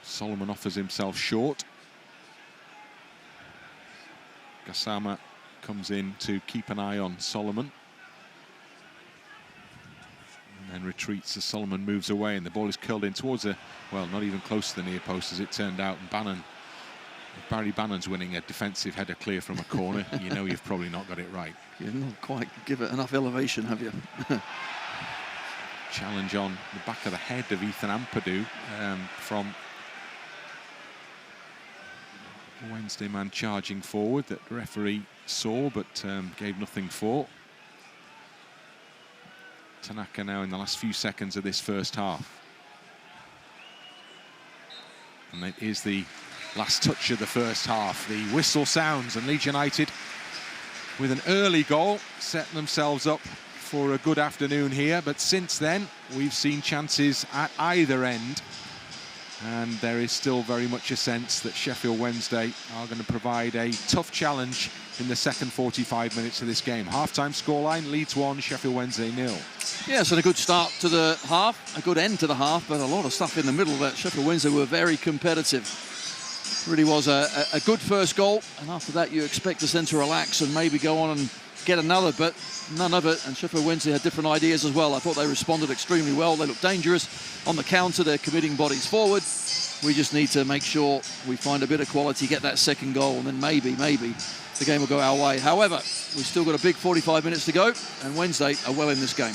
Solomon offers himself short. Gassama comes in to keep an eye on Solomon. And then retreats as Solomon moves away, and the ball is curled in towards a, well, not even close to the near post as it turned out. And Bannan, if Barry Bannan's winning a defensive header clear from a corner, you know you've probably not got it right. You've not quite give it enough elevation, have you? Challenge on the back of the head of Ethan Ampadu from a Wednesday man charging forward that the referee saw but gave nothing for. Tanaka now in the last few seconds of this first half. And it is the last touch of the first half. The whistle sounds and Leeds United, with an early goal, set themselves up for a good afternoon here. But since then, we've seen chances at either end. And there is still very much a sense that Sheffield Wednesday are going to provide a tough challenge in the second 45 minutes of this game. Half-time scoreline, Leeds 1, Sheffield Wednesday 0. Yeah, so a good start to the half, a good end to the half, but a lot of stuff in the middle that Sheffield Wednesday were very competitive. Really was a good first goal, and after that you expect them to relax and maybe go on and get another, but none of it. And Sheffield Wednesday had different ideas as well. I thought they responded extremely well. They looked dangerous on the counter. They're committing bodies forward. We just need to make sure we find a bit of quality, get that second goal, and then maybe the game will go our way. However, we've still got a big 45 minutes to go, and Wednesday are well in this game.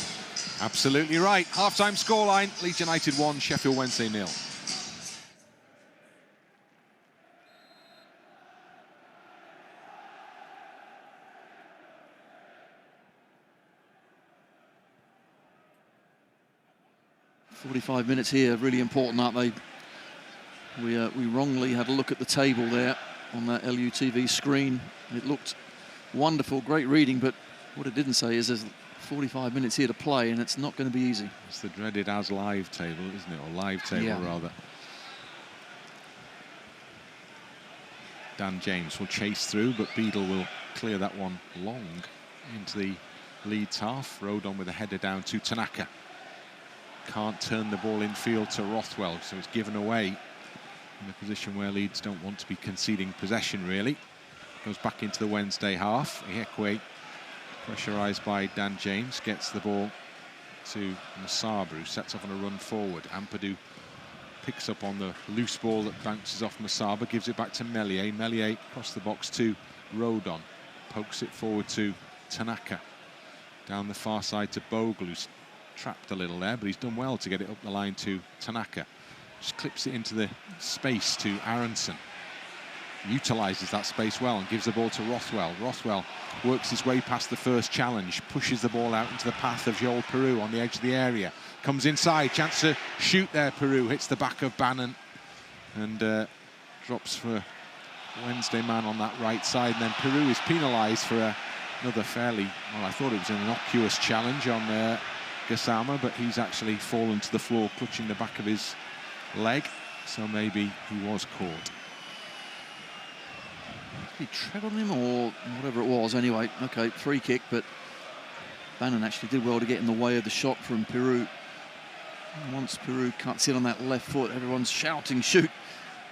Absolutely right. Half-time scoreline, Leeds United 1, Sheffield Wednesday 0. "45 minutes here, really important, aren't they?" We wrongly had a look at the table there on that LUTV screen. It looked wonderful, great reading, but what it didn't say is there's 45 minutes here to play, and it's not going to be easy. It's the dreaded as live table, isn't it? Or live table, rather. Dan James will chase through, but Beadle will clear that one long into the Leeds half. Rodon with a header down to Tanaka. Can't turn the ball in field to Rothwell, so it's given away in a position where Leeds don't want to be conceding possession, really. Goes back into the Wednesday half. Ihiekwe, pressurised by Dan James, gets the ball to Musaba, who sets off on a run forward. Ampadu picks up on the loose ball that bounces off Musaba, gives it back to Meslier. Meslier across the box to Rodon. Pokes it forward to Tanaka. Down the far side to Bogle, who's trapped a little there, but he's done well to get it up the line to Tanaka. Just clips it into the space to Aaronson. Utilises that space well and gives the ball to Rothwell. Rothwell works his way past the first challenge, pushes the ball out into the path of Piroe on the edge of the area. Comes inside, chance to shoot there. Piroe hits the back of Bannan and drops for Wednesday man on that right side. And then Piroe is penalised for another fairly, well, I thought it was an innocuous challenge on Gassama, but he's actually fallen to the floor, clutching the back of his leg, so maybe he was caught. Did he tread on him or whatever it was? Anyway, okay, free kick, but Bannan actually did well to get in the way of the shot from Piroe. Once Piroe cuts in on that left foot, everyone's shouting shoot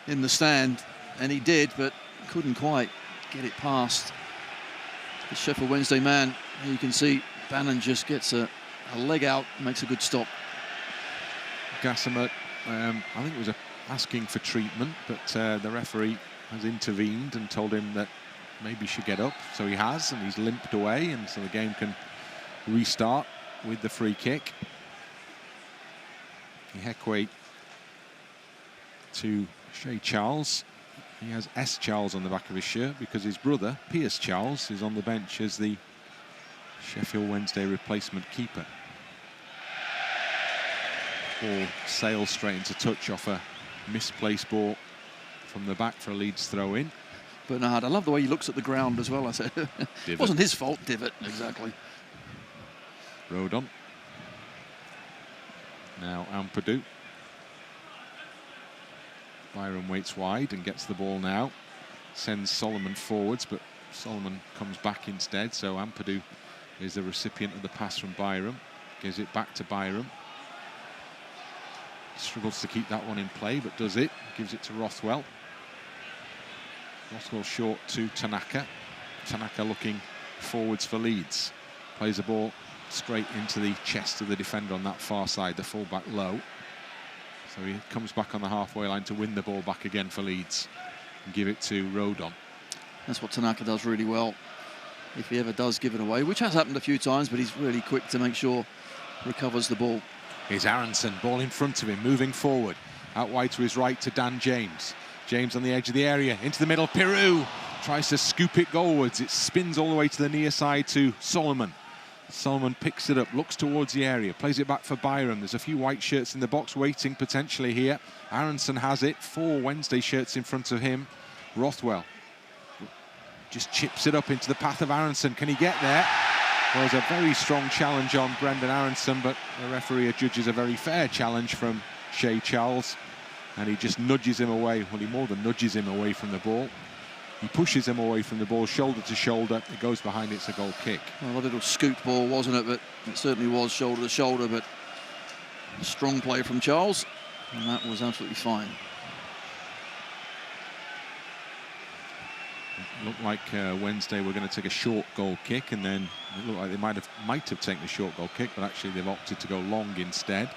in the stand, and he did, but couldn't quite get it past the Sheffield Wednesday man. Here you can see Bannan just gets a leg out, makes a good stop. Gassama, I think it was asking for treatment, but the referee has intervened and told him that maybe he should get up. So he has, and he's limped away, and so the game can restart with the free kick. Ihiekwe to Shea Charles. He has S. Charles on the back of his shirt because his brother, Piers Charles, is on the bench as the Sheffield Wednesday replacement keeper. Ball sails straight into touch off a misplaced ball from the back for a Leeds throw-in. Bernard, I love the way he looks at the ground as well. I said, it wasn't his fault, divot, exactly. Rodon. Now Ampadu. Byram waits wide and gets the ball now. Sends Solomon forwards, but Solomon comes back instead, so Ampadu is the recipient of the pass from Byram. Gives it back to Byram. Struggles to keep that one in play, but does it. Gives it to Rothwell. Rothwell short to Tanaka. Tanaka looking forwards for Leeds. Plays the ball straight into the chest of the defender on that far side, the fullback Lowe. So he comes back on the halfway line to win the ball back again for Leeds and give it to Rodon. That's what Tanaka does really well, if he ever does give it away, which has happened a few times, but he's really quick to make sure he recovers the ball. Here's Aaronson, ball in front of him, moving forward. Out wide to his right to Dan James. James on the edge of the area, into the middle. Piroe tries to scoop it goalwards. It spins all the way to the near side to Solomon. Solomon picks it up, looks towards the area, plays it back for Byram. There's a few white shirts in the box waiting potentially here. Aaronson has it, 4 Wednesday shirts in front of him. Rothwell just chips it up into the path of Aaronson. Can he get there? Well, there's a very strong challenge on Brendan Aaronson, but the referee judges a very fair challenge from Shea Charles, and he just nudges him away. Well, he more than nudges him away from the ball. He pushes him away from the ball, shoulder to shoulder. It goes behind, it's a goal kick. Well, a little scoot ball, wasn't it? But it certainly was shoulder to shoulder, but a strong play from Charles, and that was absolutely fine. It looked like Wednesday were going to take a short goal kick, and then it looked like they might have taken a short goal kick, but actually they've opted to go long instead.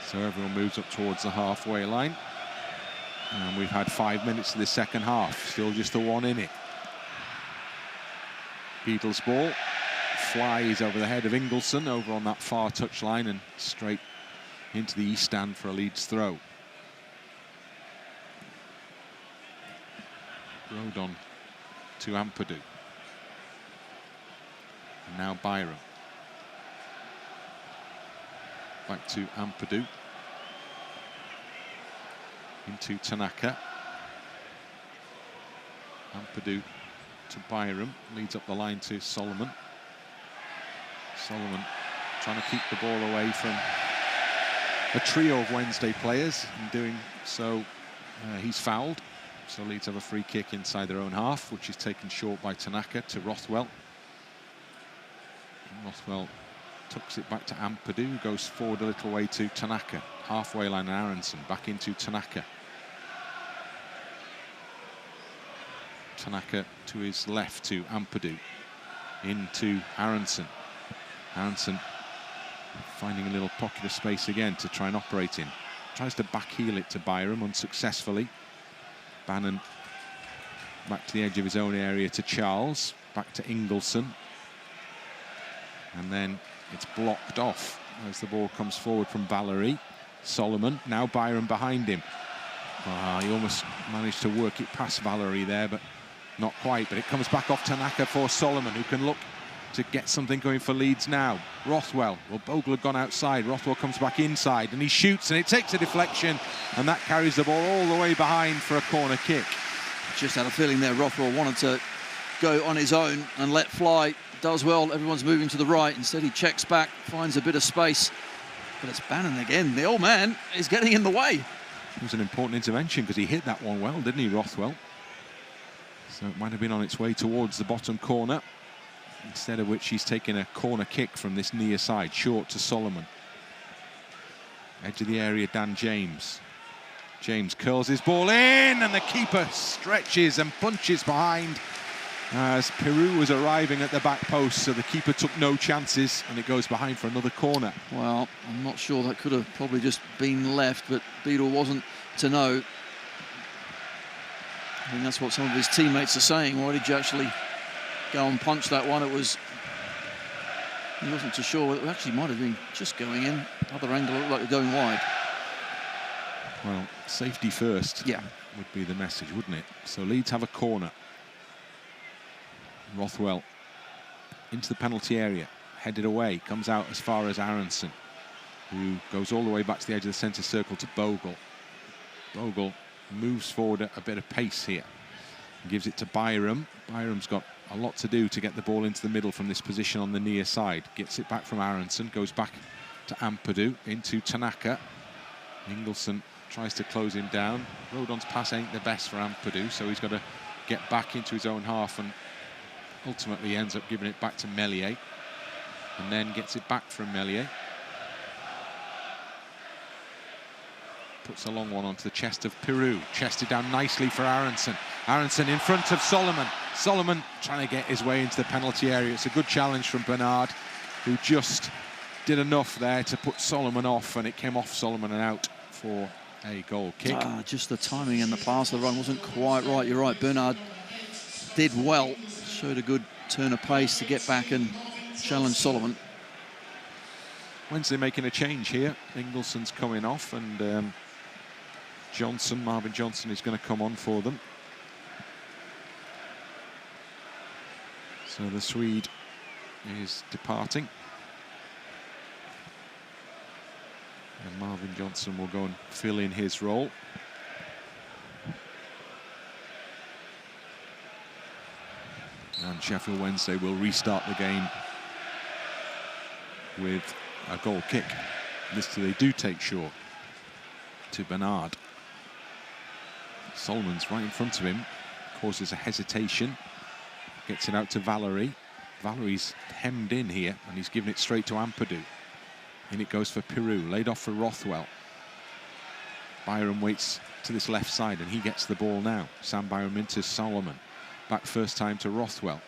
So everyone moves up towards the halfway line. And we've had 5 minutes of the second half, still just the one in it. Beadle's ball flies over the head of Ingelsson, over on that far touchline and straight into the east stand for a Leeds throw. Rodon to Ampadu. And now Byram. Back to Ampadu. Into Tanaka. Ampadu to Byram. Leads up the line to Solomon. Solomon trying to keep the ball away from a trio of Wednesday players. In doing so, he's fouled. So Leeds have a free kick inside their own half, which is taken short by Tanaka to Rothwell. And Rothwell tucks it back to Ampadu, who goes forward a little way to Tanaka. Halfway line, Aaronson back into Tanaka. Tanaka to his left to Ampadu. Into Aaronson. Aaronson finding a little pocket of space again to try and operate in. Tries to backheel it to Byram unsuccessfully. Bannan back to the edge of his own area to Charles. Back to Ingelsson. And then it's blocked off as the ball comes forward from Valery. Solomon, now Byram behind him. He almost managed to work it past Valery there, but not quite. But it comes back off Tanaka for Solomon, who can look to get something going for Leeds now. Rothwell, well, Bogle had gone outside. Rothwell comes back inside and he shoots, and it takes a deflection, and that carries the ball all the way behind for a corner kick. Just had a feeling there Rothwell wanted to go on his own and let fly. Does well, everyone's moving to the right. Instead he checks back, finds a bit of space. But it's Bannan again. The old man is getting in the way. It was an important intervention because he hit that one well, didn't he, Rothwell? So it might have been on its way towards the bottom corner, instead of which he's taking a corner kick from this near side, short to Solomon. Edge of the area, Dan James. James curls his ball in, and the keeper stretches and punches behind as Piroe was arriving at the back post, so the keeper took no chances, and it goes behind for another corner. Well, I'm not sure, that could have probably just been left, but Beadle wasn't to know. I think that's what some of his teammates are saying. Why did you actually go and punch that one? It was, he wasn't too sure. It actually might have been just going in. Other angle, looked like they're going wide. Well, safety first, yeah, would be the message, wouldn't it? So Leeds have a corner. Rothwell into the penalty area, headed away, comes out as far as Aaronson, who goes all the way back to the edge of the centre circle to Bogle. Bogle moves forward at a bit of pace here, gives it to Byram. Byram's got a lot to do to get the ball into the middle from this position on the near side. Gets it back from Aaronson, goes back to Ampadu, into Tanaka. Ingelsson tries to close him down. Rodon's pass ain't the best for Ampadu, so he's got to get back into his own half, and ultimately ends up giving it back to Meslier, and then gets it back from Meslier. Puts a long one onto the chest of Piroe. Chested down nicely for Aaronson. Aaronson in front of Solomon. Solomon trying to get his way into the penalty area. It's a good challenge from Bernard, who just did enough there to put Solomon off, and it came off Solomon and out for a goal kick. Just the timing and the pass of the run wasn't quite right. You're right, Bernard did well. Showed a good turn of pace to get back and challenge Solomon. Wednesday making a change here. Ingelson's coming off, and Marvin Johnson is going to come on for them. So the Swede is departing. And Marvin Johnson will go and fill in his role. And Sheffield Wednesday will restart the game with a goal kick. This they do take short to Bernard. Solomon's right in front of him, causes a hesitation, gets it out to Valery. Valery's hemmed in here, and he's given it straight to Ampadu. In it goes for Piroe, laid off for Rothwell. Byram waits to this left side, and he gets the ball now. Sam Byram into Solomon. Back first time to Rothwell.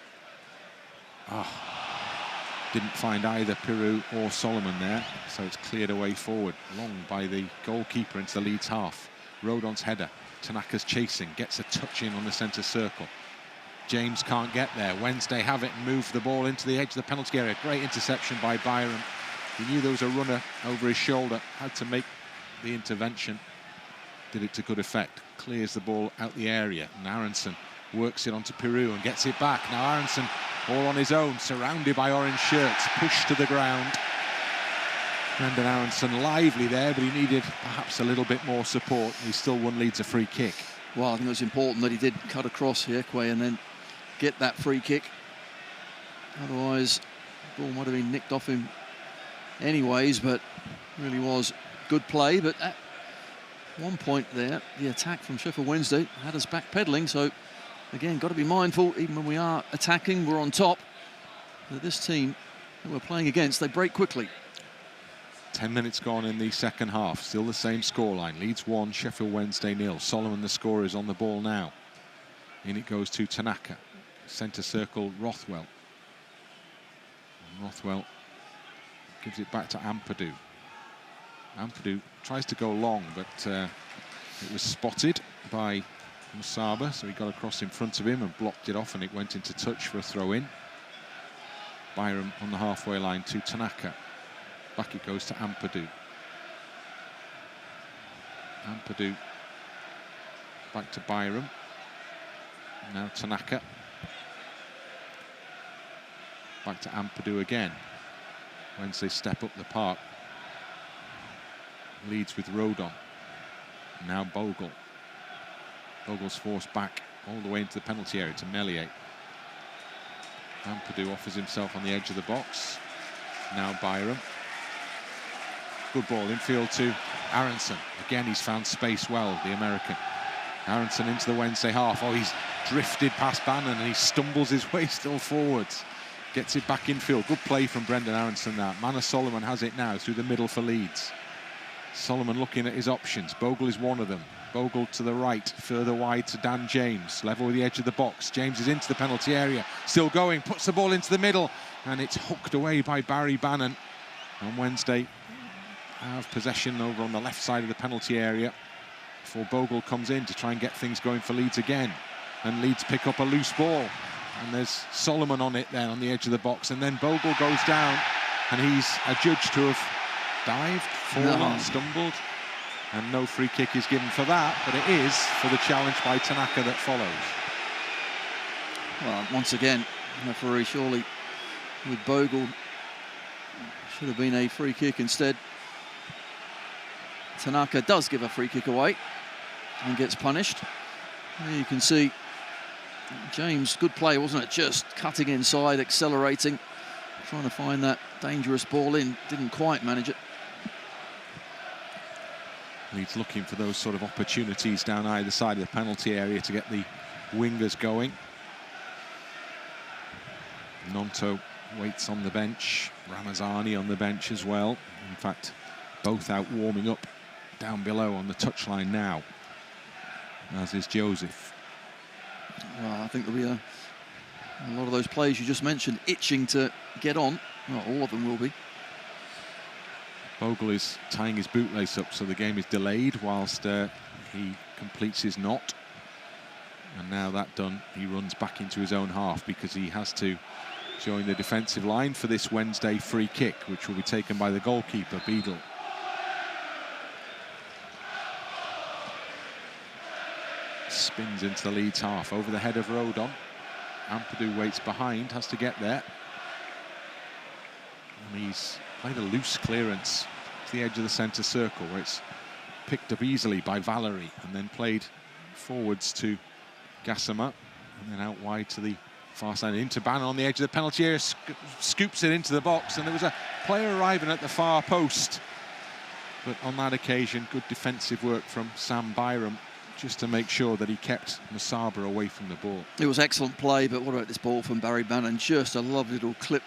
Didn't find either Piroe or Solomon there, so it's cleared away forward. Long by the goalkeeper into the Leeds half. Rodon's header. Tanaka's chasing, gets a touch in on the centre circle. James can't get there. Wednesday have it and move the ball into the edge of the penalty area. Great interception by Byram. He knew there was a runner over his shoulder, had to make the intervention. Did it to good effect. Clears the ball out the area, and Aaronson works it onto Piroe and gets it back. Now Aaronson all on his own, surrounded by orange shirts, pushed to the ground. Brendan Aaronson lively there, but he needed perhaps a little bit more support. He still won Leeds a free kick. Well, I think it was important that he did cut across Ihiekwe and then get that free kick. Otherwise, the ball might have been nicked off him anyways, but really was good play. But at one point there, the attack from Sheffield Wednesday had us backpedaling. So, again, got to be mindful, even when we are attacking, we're on top. But this team that we're playing against, they break quickly. 10 minutes gone in the second half. Still the same scoreline. Leeds 1, Sheffield Wednesday 0. Solomon, the scorer, is on the ball now. In it goes to Tanaka. Centre circle, Rothwell. And Rothwell gives it back to Ampadu. Ampadu tries to go long, but it was spotted by Musaba, so he got across in front of him and blocked it off, and it went into touch for a throw-in. Byram on the halfway line to Tanaka. Back it goes to Ampadu. Ampadu back to Byram. Now Tanaka. Back to Ampadu again. Wednesday step up the park. Leeds with Rodon. Now Bogle. Bogle's forced back all the way into the penalty area to Meslier. Ampadu offers himself on the edge of the box. Now Byram. Good ball infield to Aaronson. Again, he's found space well, the American. Aaronson into the Wednesday half. Oh, he's drifted past Bannan and he stumbles his way still forwards. Gets it back infield. Good play from Brendan Aaronson there. Manor Solomon has it now through the middle for Leeds. Solomon looking at his options. Bogle is one of them. Bogle to the right, further wide to Dan James. Level with the edge of the box. James is into the penalty area. Still going, puts the ball into the middle. And it's hooked away by Barry Bannan. On Wednesday, have possession over on the left side of the penalty area before Bogle comes in to try and get things going for Leeds again. And Leeds pick up a loose ball. And there's Solomon on it then on the edge of the box. And then Bogle goes down and he's adjudged to have dived, fallen, stumbled. And no free kick is given for that, but it is for the challenge by Tanaka that follows. Well, once again, referee surely with Bogle. Should have been a free kick instead. Tanaka does give a free kick away and gets punished. There you can see James, good play, wasn't it? Just cutting inside, accelerating, trying to find that dangerous ball in. Didn't quite manage it. Leeds looking for those sort of opportunities down either side of the penalty area to get the wingers going. Gnonto waits on the bench. Ramazani on the bench as well. In fact, both out warming up down below on the touchline now, as is Joseph. Well, I think there'll be a lot of those players you just mentioned itching to get on. Well, all of them will be. Bogle is tying his bootlace up, so the game is delayed whilst he completes his knot. And now that done, he runs back into his own half because he has to join the defensive line for this Wednesday free kick, which will be taken by the goalkeeper, Beadle. Spins into the Leeds half, over the head of Rodon. Ampadu waits behind, has to get there. And he's played a loose clearance to the edge of the centre circle, where it's picked up easily by Valery, and then played forwards to Gassama, and then out wide to the far side, into Bannan on the edge of the penalty area, scoops it into the box, and there was a player arriving at the far post. But on that occasion, good defensive work from Sam Byram, just to make sure that he kept Musaba away from the ball. It was excellent play, but what about this ball from Barry Bannan? Just a lovely little clip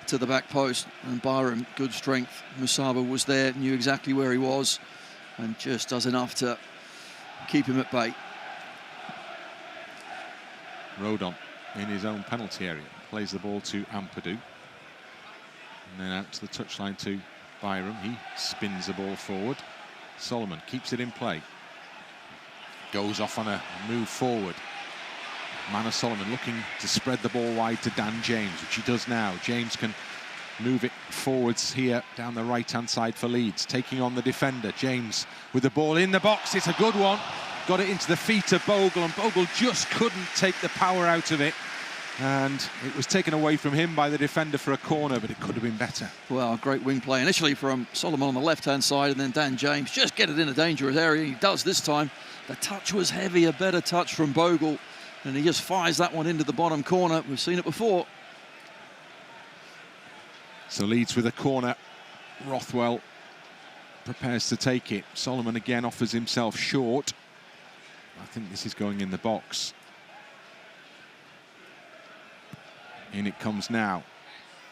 to the back post, and Byram, good strength. Musaba was there, knew exactly where he was, and just does enough to keep him at bay. Rodon in his own penalty area. Plays the ball to Ampadu. And then out to the touchline to Byram. He spins the ball forward. Solomon keeps it in play. Goes off on a move forward. Manor Solomon looking to spread the ball wide to Dan James, which he does now. James can move it forwards here down the right-hand side for Leeds. Taking on the defender. James with the ball in the box. It's a good one. Got it into the feet of Bogle, and Bogle just couldn't take the power out of it. And it was taken away from him by the defender for a corner, but it could have been better. Well, great wing play initially from Solomon on the left-hand side, and then Dan James just get it in a dangerous area. He does this time. The touch was heavy, a better touch from Bogle, and he just fires that one into the bottom corner. We've seen it before. So Leeds with a corner. Rothwell prepares to take it. Solomon again offers himself short. I think this is going in the box. In it comes now.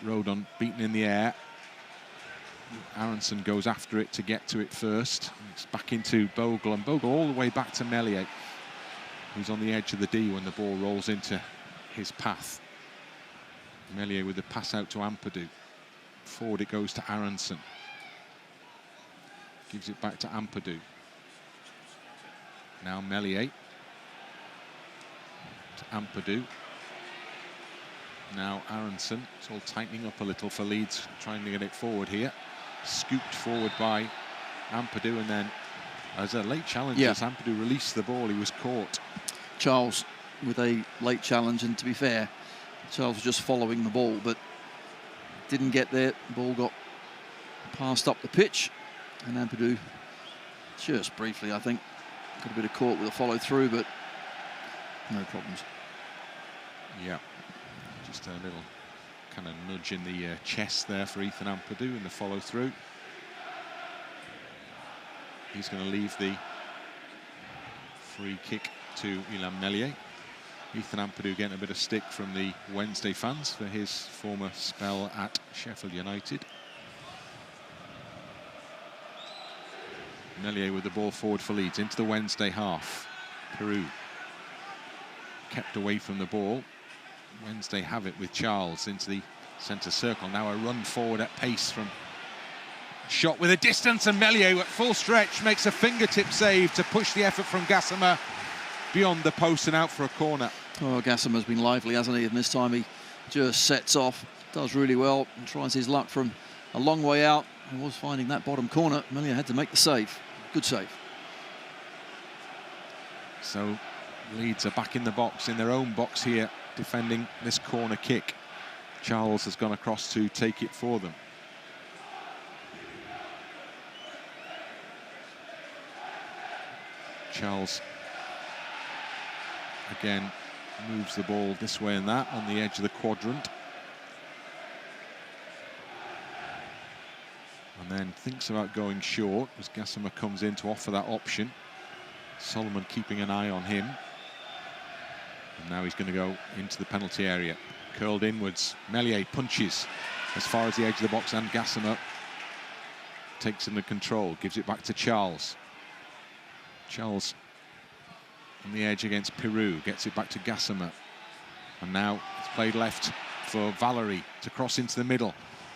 Rodon beaten in the air. Aaronson goes after it to get to it first. It's back into Bogle, and Bogle all the way back to Meslier, who's on the edge of the D when the ball rolls into his path. Meslier with the pass out to Ampadu. Forward it goes to Aaronson. Gives it back to Ampadu. Now Meslier. To Ampadu. Now Aaronson. It's all tightening up a little for Leeds, trying to get it forward here. Scooped forward by Ampadu, and then as a late challenge, as Ampadu released the ball, he was caught. Charles with a late challenge, and to be fair, Charles was just following the ball, but didn't get there. The ball got passed up the pitch, and Ampadu just briefly, I think, got a bit of caught with a follow through, but no problems. Yeah, just a little kind of nudge in the chest there for Ethan Ampadu in the follow through. He's going to leave the free kick to Ilham Meslier. Ethan Ampadu getting a bit of stick from the Wednesday fans for his former spell at Sheffield United. Meslier with the ball forward for Leeds into the Wednesday half. Piroe kept away from the ball. Wednesday have it with Charles into the centre circle. Now a run forward at pace from shot with a distance, and Meslier at full stretch makes a fingertip save to push the effort from Gassama beyond the post and out for a corner. Oh, Gassama's been lively, hasn't he? And this time he just sets off, does really well, and tries his luck from a long way out. He was finding that bottom corner. Meslier had to make the save. Good save. So Leeds are back in the box, in their own box here, defending this corner kick. Charles has gone across to take it for them. Charles again moves the ball this way and that on the edge of the quadrant. And then thinks about going short as Gassama comes in to offer that option. Solomon keeping an eye on him. And now he's going to go into the penalty area. Curled inwards. Meslier punches as far as the edge of the box, and Gassama takes into control. Gives it back to Charles. Charles on the edge against Piroe. Gets it back to Gassama. And now it's played left for Valery to cross into the middle.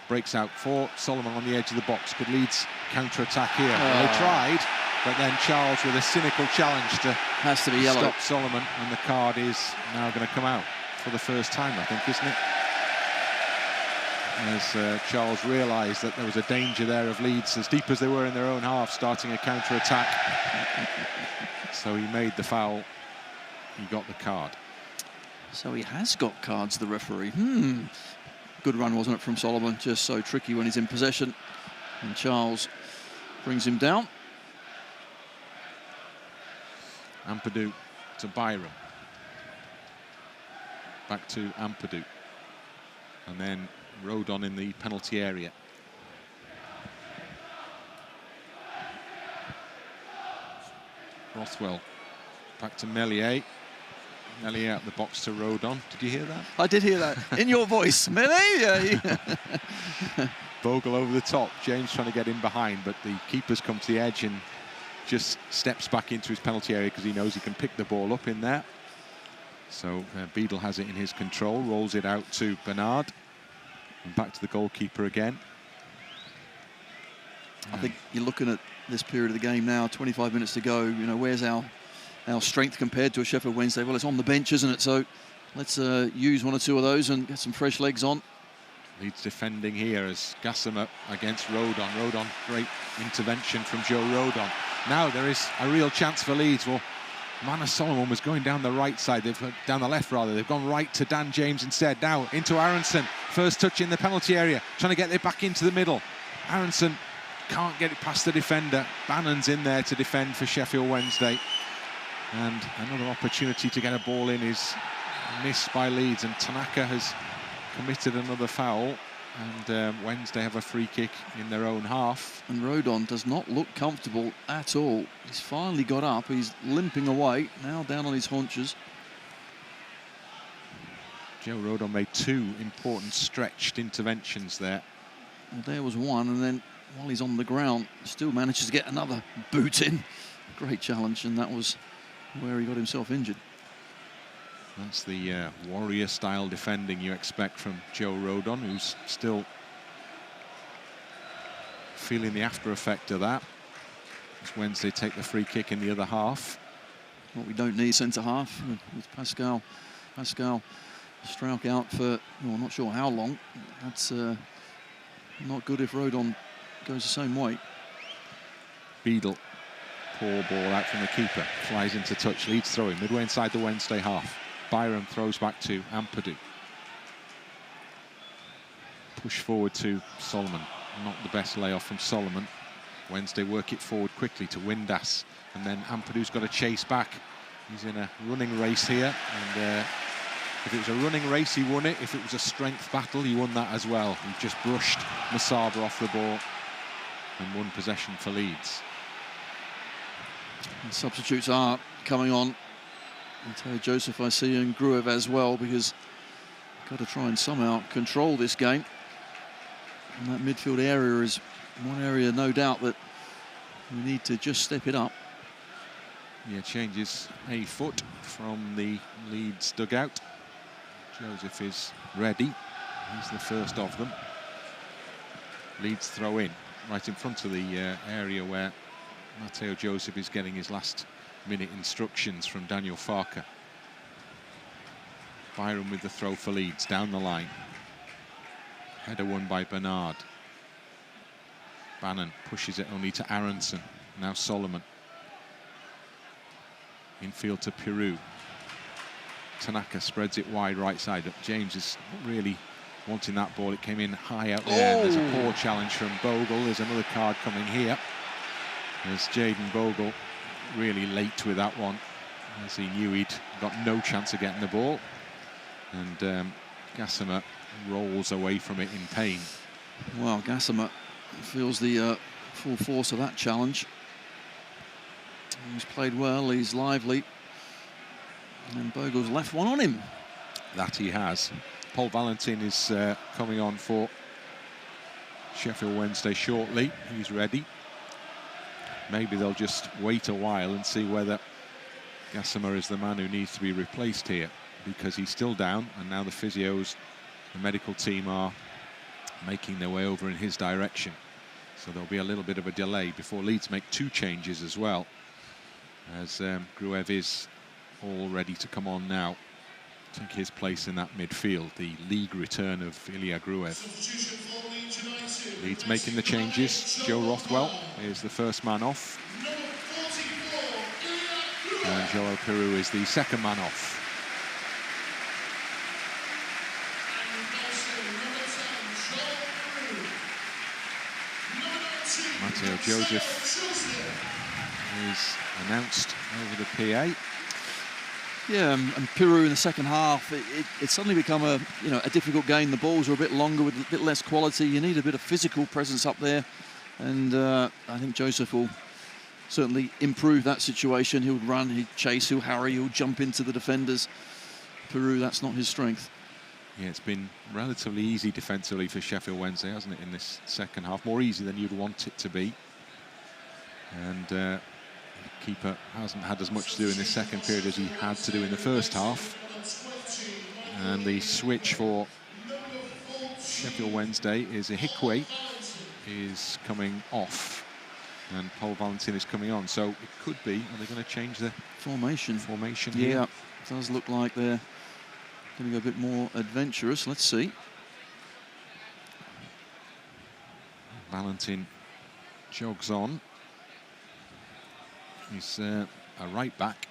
Breaks out for Solomon on the edge of the box. Could Leeds counter-attack here? Well, they tried, but then Charles with a cynical challenge to has to be yellow. Stop Solomon, and the card is now going to come out for the first time, I think, isn't it? As Charles realised that there was a danger there of Leeds, as deep as they were in their own half, starting a counter-attack. So he made the foul. He got the card. So he has got cards, the referee. Good run, wasn't it, from Solomon? Just so tricky when he's in possession. And Charles brings him down. Ampadu to Byram. Back to Ampadu. And then Rodon in the penalty area. Rothwell back to Meslier. Meslier out the box to Rodon. Did you hear that? I did hear that. In your voice, Meslier. Bogle over the top. James trying to get in behind, but the keeper's come to the edge and just steps back into his penalty area because he knows he can pick the ball up in there. So Beadle has it in his control, rolls it out to Bernard, and back to the goalkeeper again. I think you're looking at this period of the game now, 25 minutes to go. You know, where's our strength compared to a Sheffield Wednesday? Well, it's on the bench, isn't it? So let's use one or two of those and get some fresh legs on. Leeds defending here as Gassama against Rodon. Rodon, great intervention from Joe Rodon. Now there is a real chance for Leeds. Well, Manor Solomon was going down the right side. They've down the left rather. They've gone right to Dan James instead. Now into Aaronson. First touch in the penalty area. Trying to get it back into the middle. Aaronson can't get it past the defender. Bannan's in there to defend for Sheffield Wednesday. And another opportunity to get a ball in is missed by Leeds. And Tanaka has committed another foul. And Wednesday have a free kick in their own half. And Rodon does not look comfortable at all. He's finally got up. He's limping away. Now down on his haunches. Joe Rodon made two important stretched interventions there. Well, there was one, and then while he's on the ground, still manages to get another boot in. Great challenge, and that was where he got himself injured. That's the warrior-style defending you expect from Joe Rodon, who's still feeling the after effect of that. As Wednesday take the free kick in the other half. What we don't need centre half with Pascal Strauch out for, well, not sure how long. That's not good if Rodon goes the same way. Beadle, poor ball out from the keeper, flies into touch. Leeds throwing midway inside the Wednesday half. Byram throws back to Ampadu. Push forward to Solomon. Not the best layoff from Solomon. Wednesday work it forward quickly to Windass. And then Ampadu's got to chase back. He's in a running race here. And if it was a running race, he won it. If it was a strength battle, he won that as well. He just brushed Musaba off the ball and won possession for Leeds. And substitutes are coming on. Mateo Joseph, I see, and Gruev as well, because got to try and somehow control this game. And that midfield area is one area, no doubt, that we need to just step it up. Yeah, changes a foot from the Leeds dugout. Joseph is ready. He's the first of them. Leeds throw in right in front of the area where Mateo Joseph is getting his last minute instructions from Daniel Farker. Byram with the throw for Leeds down the line. Header won by Bernard. Bannan pushes it only to Aaronson. Now Solomon. Infield to Piroe. Tanaka spreads it wide right side. James is not really wanting that ball. It came in high out there. There's a poor challenge from Bogle. There's another card coming here. There's Jaden Bogle really late with that one, as he knew he'd got no chance of getting the ball. And Gassama rolls away from it in pain. Well, Gassama feels the full force of that challenge. He's played well, he's lively. And then Bogle's left one on him. That he has. Paul Valentin is coming on for Sheffield Wednesday shortly. He's ready. Maybe they'll just wait a while and see whether Gassama is the man who needs to be replaced here, because he's still down, and now the physios, the medical team are making their way over in his direction. So there'll be a little bit of a delay before Leeds make two changes as well, as Gruev is all ready to come on now, take his place in that midfield, the league return of Ilya Gruev. Leeds making the changes. Joe Rothwell is the first man off. And Joel Piroe is the second man off. Mateo Joseph is announced over the PA. Yeah, and Piroe in the second half, it's suddenly become a difficult game. The balls are a bit longer with a bit less quality. You need a bit of physical presence up there, and I think Joseph will certainly improve that situation. He'll run, he'll chase, he'll harry, he'll jump into the defenders. Piroe, that's not his strength. Yeah, it's been relatively easy defensively for Sheffield Wednesday, hasn't it, in this second half? More easy than you'd want it to be. And The keeper hasn't had as much to do in this second period as he had to do in the first half. And the switch for Sheffield Wednesday is Ihiekwe is coming off and Valentin is coming on. So it could be, are they going to change the formation here? Yeah, it does look like they're going to go a bit more adventurous. Let's see. Valentin jogs on. He's a right back.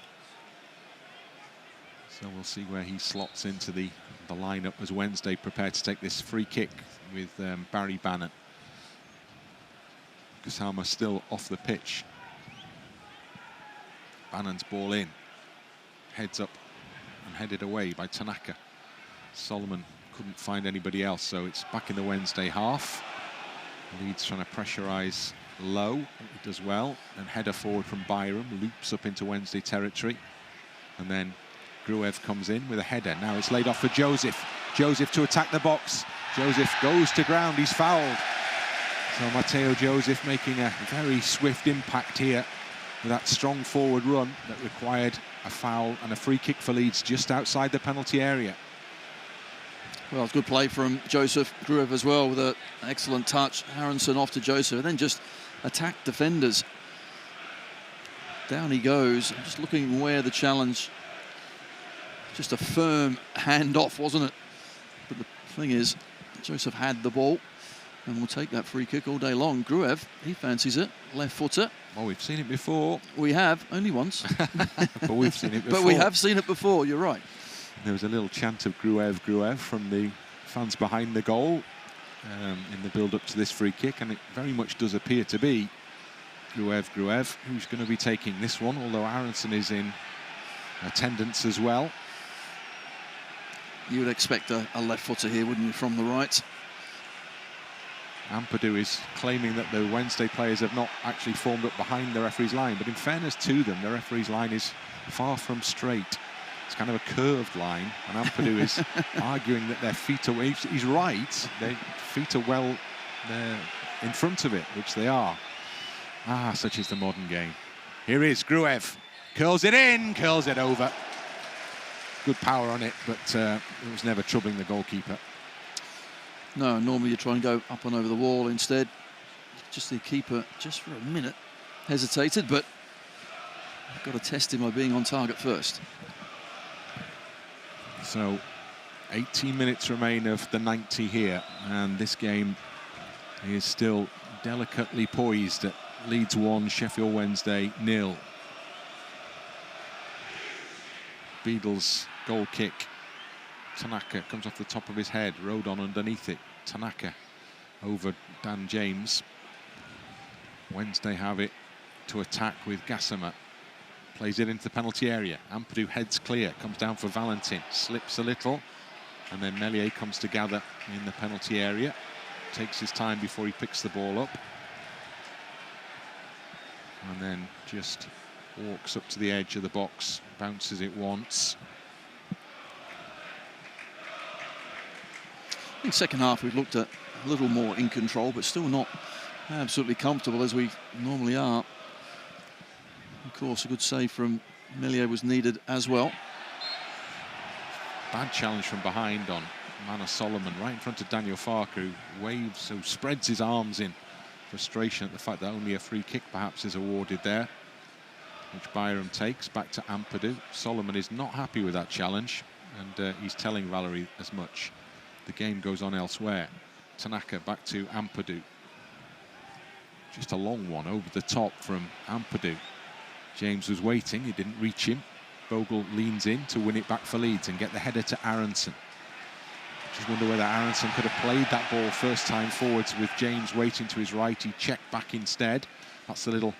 So we'll see where he slots into the lineup as Wednesday prepare to take this free kick with Barry Bannan. Gassama still off the pitch. Bannan's ball in. Heads up and headed away by Tanaka. Solomon couldn't find anybody else, so it's back in the Wednesday half. Leeds trying to pressurise Lowe. He does well. And header forward from Byram. Loops up into Wednesday territory. And then Gruev comes in with a header. Now it's laid off for Joseph. Joseph to attack the box. Joseph goes to ground. He's fouled. So Matteo Joseph making a very swift impact here with that strong forward run that required a foul and a free kick for Leeds just outside the penalty area. Well, it's good play from Joseph. Gruev as well with an excellent touch. Aaronson off to Joseph and then just attacked defenders. Down he goes. I'm just looking where the challenge. Just a firm handoff, wasn't it? But the thing is, Joseph had the ball and will take that free kick all day long. Gruev, he fancies it. Left footer. Well, we've seen it before. We have, only once. But we've seen it before. But we have seen it before, you're right. There was a little chant of Gruev, Gruev from the fans behind the goal in the build-up to this free kick, and it very much does appear to be Gruev, Gruev, who's going to be taking this one, although Aaronson is in attendance as well. You would expect a left footer here, wouldn't you, from the right? Ampadu is claiming that the Wednesday players have not actually formed up behind the referee's line, but in fairness to them, the referee's line is far from straight. It's kind of a curved line, and Ampadu is arguing that their feet are... He's right, their feet are well in front of it, which they are. Ah, such is the modern game. Here is Gruev. Curls it in, curls it over. Good power on it, but it was never troubling the goalkeeper. No, normally you try and go up and over the wall. Instead, just the keeper, just for a minute, hesitated, but I've got to test him by being on target first. So, 18 minutes remain of the 90 here, and this game is still delicately poised at Leeds 1, Sheffield Wednesday 0. Beadle's goal kick. Tanaka comes off the top of his head. Rodon underneath it. Tanaka over Dan James. Wednesday have it to attack with Gassama. Plays it into the penalty area. Ampadu heads clear. Comes down for Valentin. Slips a little. And then Meslier comes to gather in the penalty area. Takes his time before he picks the ball up. And then just walks up to the edge of the box. Bounces it once. In the second half, we've looked at a little more in control, but still not absolutely comfortable as we normally are. Of course, a good save from Meslier was needed as well. Bad challenge from behind on Manor Solomon, right in front of Daniel Farker, who waves, who spreads his arms in frustration at the fact that only a free kick perhaps is awarded there, which Byram takes back to Ampadu. Solomon is not happy with that challenge, and he's telling Valery as much. The game goes on elsewhere. Tanaka back to Ampadu. Just a long one over the top from Ampadu. James was waiting, he didn't reach him. Bogle leans in to win it back for Leeds and get the header to Aaronson. Just wonder whether Aaronson could have played that ball first time forwards with James waiting to his right. He checked back instead. That's the little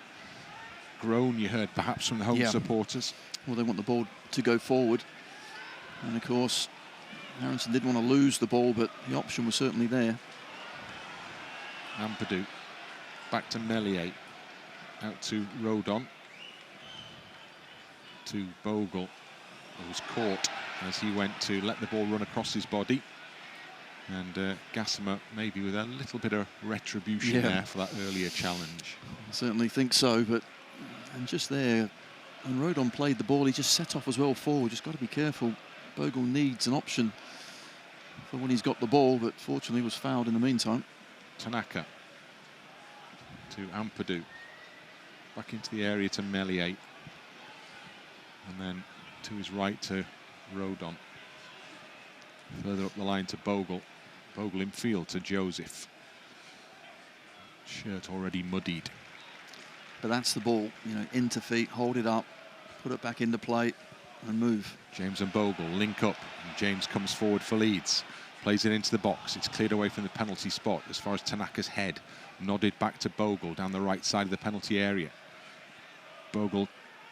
groan you heard perhaps from the home supporters. Well, they want the ball to go forward. And of course, Aaronson didn't want to lose the ball, but the option was certainly there. Ampadu back to Meslier. Out to Rodon. To Bogle, who was caught as he went to let the ball run across his body. And Gassama maybe with a little bit of retribution there for that earlier challenge. I certainly think so, but And just there, when Rodon played the ball, he just set off as well forward. Just got to be careful. Bogle needs an option for when he's got the ball, but fortunately was fouled in the meantime. Tanaka to Ampadu. Back into the area to Meslier. And then to his right to Rodon. Further up the line to Bogle. Bogle in field to Joseph. Shirt already muddied. But that's the ball, you know, into feet, hold it up, put it back into play and move. James and Bogle link up. And James comes forward for Leeds. Plays it into the box. It's cleared away from the penalty spot as far as Tanaka's head. Nodded back to Bogle down the right side of the penalty area. Bogle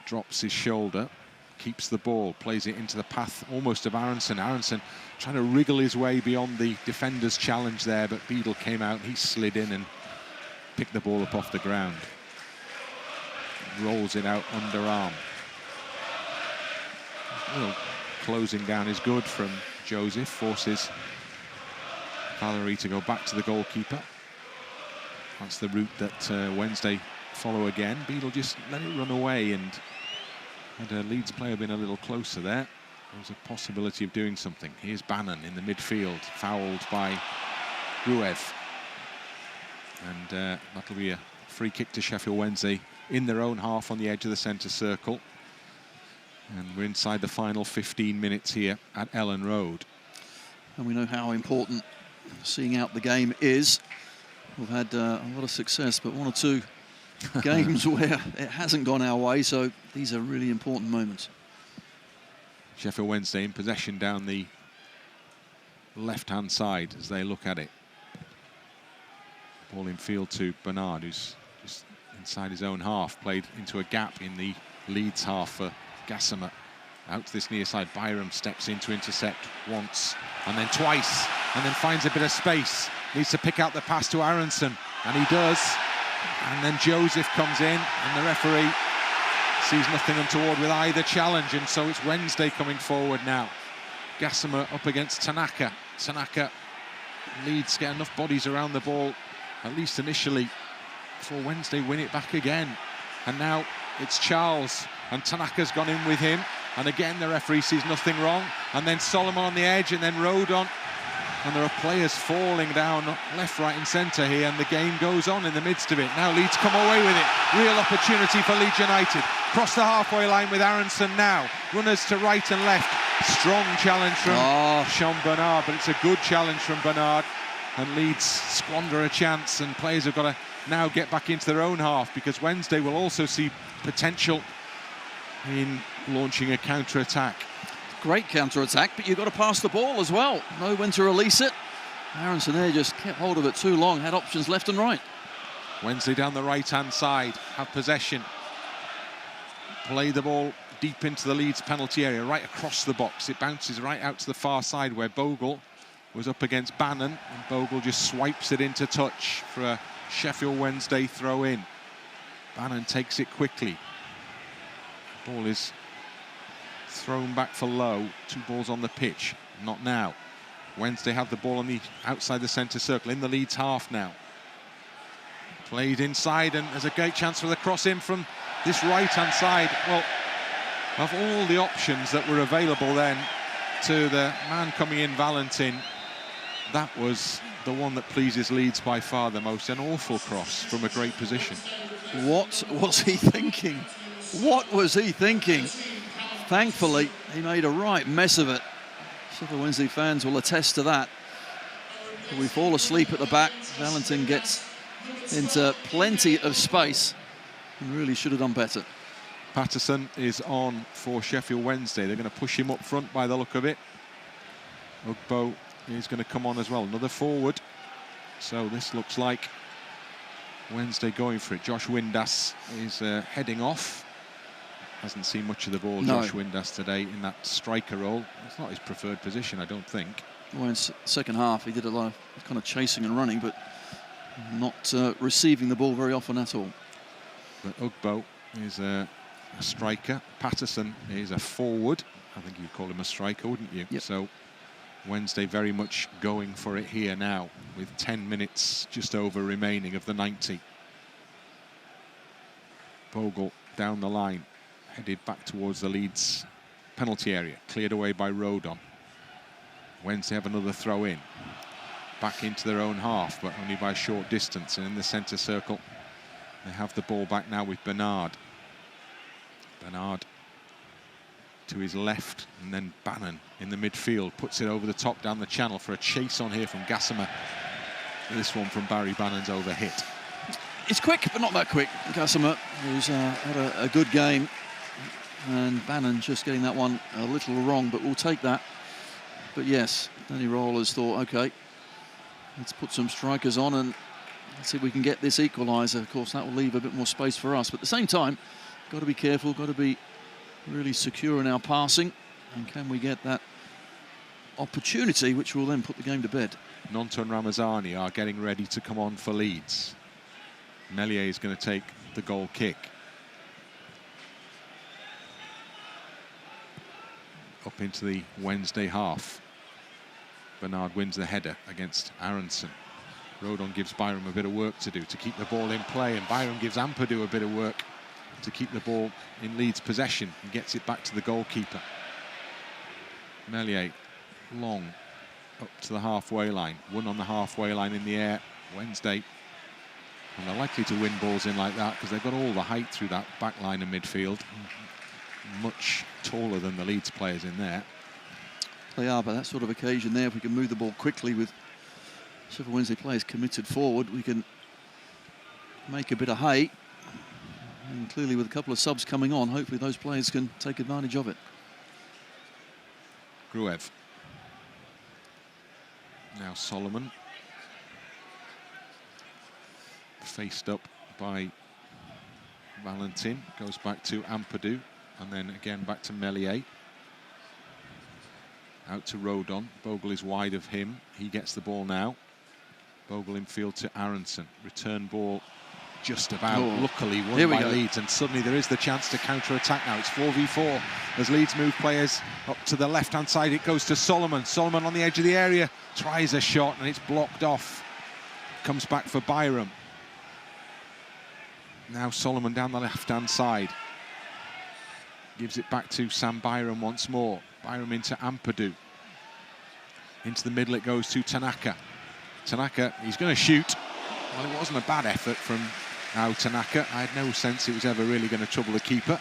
drops his shoulder, keeps the ball, plays it into the path almost of Aaronson. Aaronson trying to wriggle his way beyond the defender's challenge there, but Beadle came out, he slid in and picked the ball up off the ground. Rolls it out underarm. Well, closing down is good from Joseph, forces Valery to go back to the goalkeeper. That's the route that Wednesday follow again. Beadle just let it run away, and had a Leeds player been a little closer there, there was a possibility of doing something. Here's Bannan in the midfield, fouled by Gruev. And that'll be a free kick to Sheffield Wednesday in their own half on the edge of the centre circle. And we're inside the final 15 minutes here at Ellen Road. And we know how important seeing out the game is. We've had a lot of success, but one or two games where it hasn't gone our way, so these are really important moments. Sheffield Wednesday in possession down the left-hand side as they look at it. Ball in field to Bernard, who's just inside his own half, played into a gap in the Leeds half for Gassama. Out to this near side, Byram steps in to intercept once and then twice, and then finds a bit of space. Needs to pick out the pass to Aaronson, and he does. And then Joseph comes in, and the referee sees nothing untoward with either challenge, and so it's Wednesday coming forward now. Gassama up against Tanaka. Tanaka, Leeds get enough bodies around the ball, at least initially, for Wednesday win it back again. And now it's Charles, and Tanaka's gone in with him, and again the referee sees nothing wrong. And then Solomon on the edge, and then Rodon. And there are players falling down left, right and centre here, and the game goes on in the midst of it. Now Leeds come away with it. Real opportunity for Leeds United. Cross the halfway line with Aaronson now. Runners to right and left. Strong challenge from Sean Bernard, but it's a good challenge from Bernard. And Leeds squander a chance, and players have got to now get back into their own half, because Wednesday will also see potential in launching a counter-attack. Great counter-attack, but you've got to pass the ball as well. Know when to release it. Aaronson there just kept hold of it too long, had options left and right. Wednesday down the right-hand side, have possession. Play the ball deep into the Leeds penalty area, right across the box. It bounces right out to the far side where Bogle was up against Bannan, and Bogle just swipes it into touch for a Sheffield Wednesday throw-in. Bannan takes it quickly. Ball is thrown back for Lowe. Two balls on the pitch. Not now. Wednesday have the ball on the outside the centre circle in the Leeds half now. Played inside, and there's a great chance for the cross in from this right-hand side. Well, of all the options that were available then to the man coming in, Valentin, that was the one that pleases Leeds by far the most. An awful cross from a great position. What was he thinking? What was he thinking? Thankfully, he made a right mess of it. Sheffield Wednesday fans will attest to that. We fall asleep at the back. Valentin gets into plenty of space and really should have done better. Patterson is on for Sheffield Wednesday. They're going to push him up front by the look of it. Ugbo is going to come on as well. Another forward. So this looks like Wednesday going for it. Josh Windass is heading off. Hasn't seen much of the ball, no. Josh Windass today in that striker role. It's not his preferred position, I don't think. Well, in second half, he did a lot of kind of chasing and running, but not receiving the ball very often at all. But Ugbo is a striker. Patterson is a forward. I think you'd call him a striker, wouldn't you? Yep. So Wednesday very much going for it here now, with 10 minutes just over remaining of the 90. Bogle down the line, headed back towards the Leeds penalty area, cleared away by Rodon. Wednesday have another throw in, back into their own half, but only by a short distance. And in the centre circle, they have the ball back now with Bernard. Bernard to his left, and then Bannan in the midfield puts it over the top down the channel for a chase on here from Gassama. This one from Barry Bannan's overhit. It's quick, but not that quick. Gassama, who's had a good game, and Bannan just getting that one a little wrong, but we'll take that. But yes, Danny Rollers thought, OK, let's put some strikers on and let's see if we can get this equaliser. Of course, that will leave a bit more space for us. But at the same time, got to be careful, got to be really secure in our passing. And can we get that opportunity, which will then put the game to bed? Gnonto and Ramazani are getting ready to come on for Leeds. Meslier is going to take the goal kick. Up into the Wednesday half. Bernard wins the header against Aaronson. Rodon gives Byram a bit of work to do to keep the ball in play, and Byram gives Ampadu a bit of work to keep the ball in Leeds possession and gets it back to the goalkeeper. Meslier, long, up to the halfway line. One on the halfway line in the air. Wednesday, and they're likely to win balls in like that because they've got all the height through that back line and midfield. Much taller than the Leeds players in there. They are, but that sort of occasion there, if we can move the ball quickly with Sheffield Wednesday players committed forward, we can make a bit of hay. And clearly with a couple of subs coming on, hopefully those players can take advantage of it. Gruev. Now Solomon. Faced up by Valentin. Goes back to Ampadu. And then again back to Meslier. Out to Rodon. Bogle is wide of him. He gets the ball now. Bogle in field to Aaronson. Return ball just about, luckily, won by Leeds. And suddenly there is the chance to counter-attack now. It's 4v4 as Leeds move players up to the left-hand side. It goes to Solomon. Solomon on the edge of the area. Tries a shot and it's blocked off. Comes back for Byram. Now Solomon down the left-hand side. Gives it back to Sam Byram once more. Byram into Ampadu. Into the middle it goes to Tanaka. Tanaka, he's going to shoot. Well, it wasn't a bad effort from Tanaka. I had no sense it was ever really going to trouble the keeper.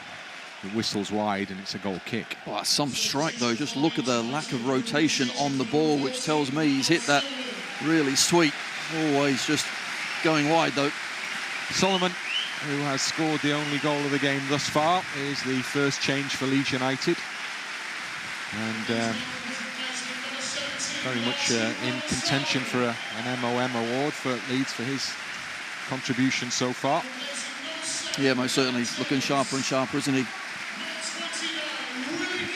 It whistles wide and it's a goal kick. Oh, that's some strike though. Just look at the lack of rotation on the ball, which tells me he's hit that really sweet. Always just going wide though. Solomon, who has scored the only goal of the game thus far, is the first change for Leeds United. And very much in contention for an MOM award for Leeds for his contribution so far. Yeah, most certainly. He's looking sharper and sharper, isn't he?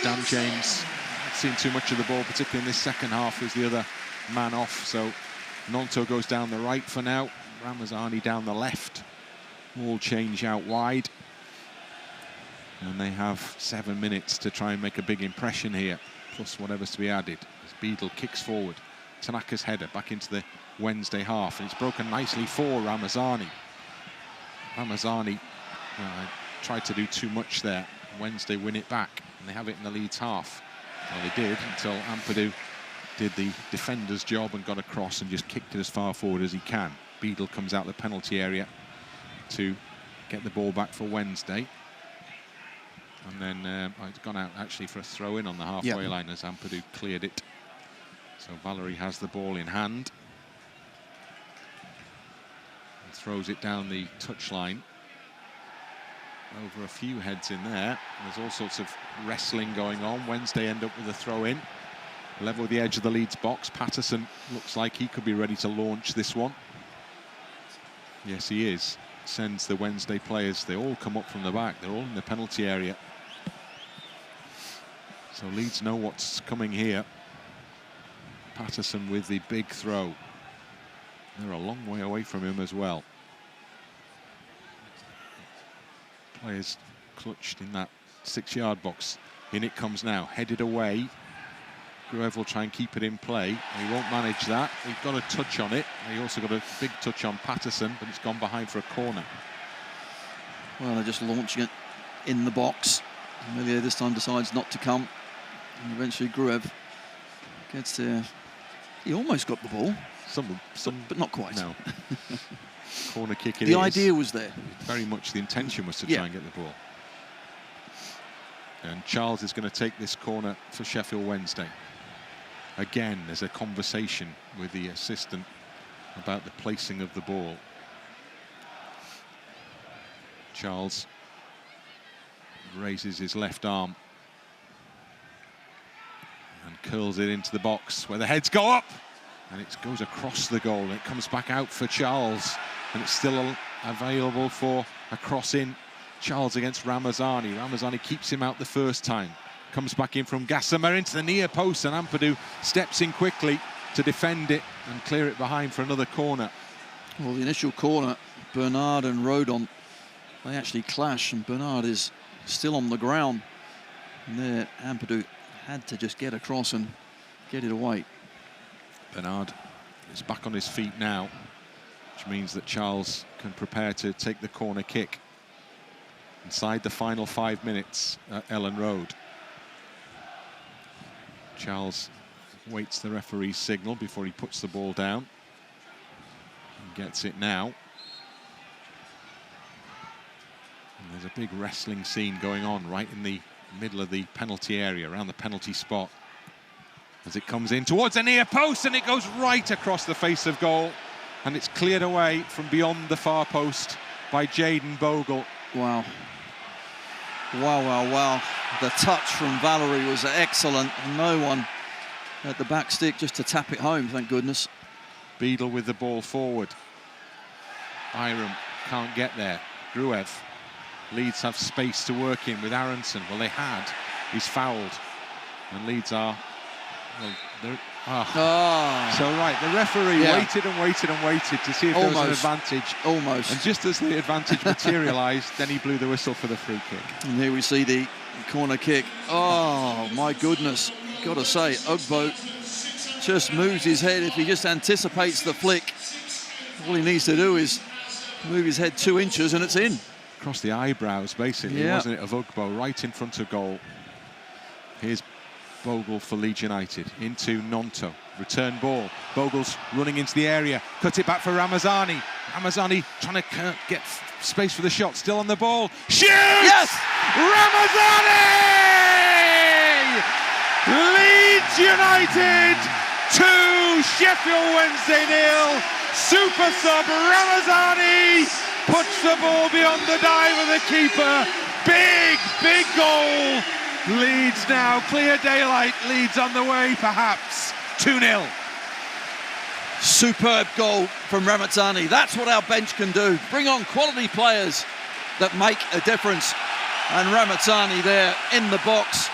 Dan James not seen too much of the ball, particularly in this second half, was the other man off. So Gnonto goes down the right for now. Ramazani down the left. All change out wide. And they have 7 minutes to try and make a big impression here, plus whatever's to be added. As Beadle kicks forward. Tanaka's header back into the Wednesday half. And it's broken nicely for Ramazani. Ramazani tried to do too much there. Wednesday win it back. And they have it in the Leeds half. Well, they did until Ampadu did the defender's job and got across and just kicked it as far forward as he can. Beadle comes out the penalty area to get the ball back for Wednesday. And then it's gone out actually for a throw-in on the halfway line as Ampadu cleared it. So Valery has the ball in hand. And throws it down the touchline. Over a few heads in there. There's all sorts of wrestling going on. Wednesday end up with a throw-in. Level with the edge of the Leeds box. Patterson looks like he could be ready to launch this one. Yes, he is. Sends the Wednesday players. They all come up from the back. They're all in the penalty area. So Leeds know what's coming here. Patterson with the big throw. They're a long way away from him as well. Players clutched in that 6-yard box. In it comes now, headed away. Gruev will try and keep it in play. He won't manage that. He's got a touch on it. He also got a big touch on Patterson, but it's gone behind for a corner. Well, they're just launching it in the box. Meslier this time decides not to come. And eventually Gruev gets there. He almost got the ball. But not quite. No. Corner kick it the is. idea was there. Very much the intention was to try and get the ball. And Charles is going to take this corner for Sheffield Wednesday. Again, there's a conversation with the assistant about the placing of the ball. Charles raises his left arm and curls it into the box where the heads go up, and it goes across the goal, and it comes back out for Charles, and it's still available for a cross in. Charles against Ramazani. Ramazani keeps him out the first time. Comes back in from Gassama into the near post, and Ampadu steps in quickly to defend it and clear it behind for another corner. Well, the initial corner, Bernard and Rodon, they actually clash, and Bernard is still on the ground. And there, Ampadu had to just get across and get it away. Bernard is back on his feet now, which means that Charles can prepare to take the corner kick inside the final 5 minutes at Ellen Road. Charles waits the referee's signal before he puts the ball down and gets it now. And there's a big wrestling scene going on right in the middle of the penalty area, around the penalty spot, as it comes in towards the near post, and it goes right across the face of goal, and it's cleared away from beyond the far post by Jaden Bogle. Wow. Wow, wow, wow. The touch from Valery was excellent. No one at the back stick just to tap it home, thank goodness. Beadle with the ball forward. Byram can't get there. Gruev. Leeds have space to work in with Aaronson. Well, they had. He's fouled. And Leeds are... Well, So, right, the referee waited and waited and waited to see if there was an advantage. Almost. And just as the advantage materialised, then he blew the whistle for the free kick. And here we see the corner kick. Oh, my goodness. Got to say, Ugbo just moves his head. If he just anticipates the flick, all he needs to do is move his head 2 inches and it's in. Across the eyebrows, basically, wasn't it, of Ugbo, right in front of goal. Here's Bogle for Leeds United, into Gnonto. Return ball. Bogle's running into the area. Cut it back for Ramazani. Ramazani trying to get space for the shot. Still on the ball. Shoots! Yes! Ramazani! Leeds United 2, Sheffield Wednesday 0. Super sub Ramazani puts the ball beyond the dive of the keeper. Big, big goal. Leeds now, clear daylight. Leeds on the way, perhaps 2-0. Superb goal from Ramazani. That's what our bench can do. Bring on quality players that make a difference. And Ramazani there in the box,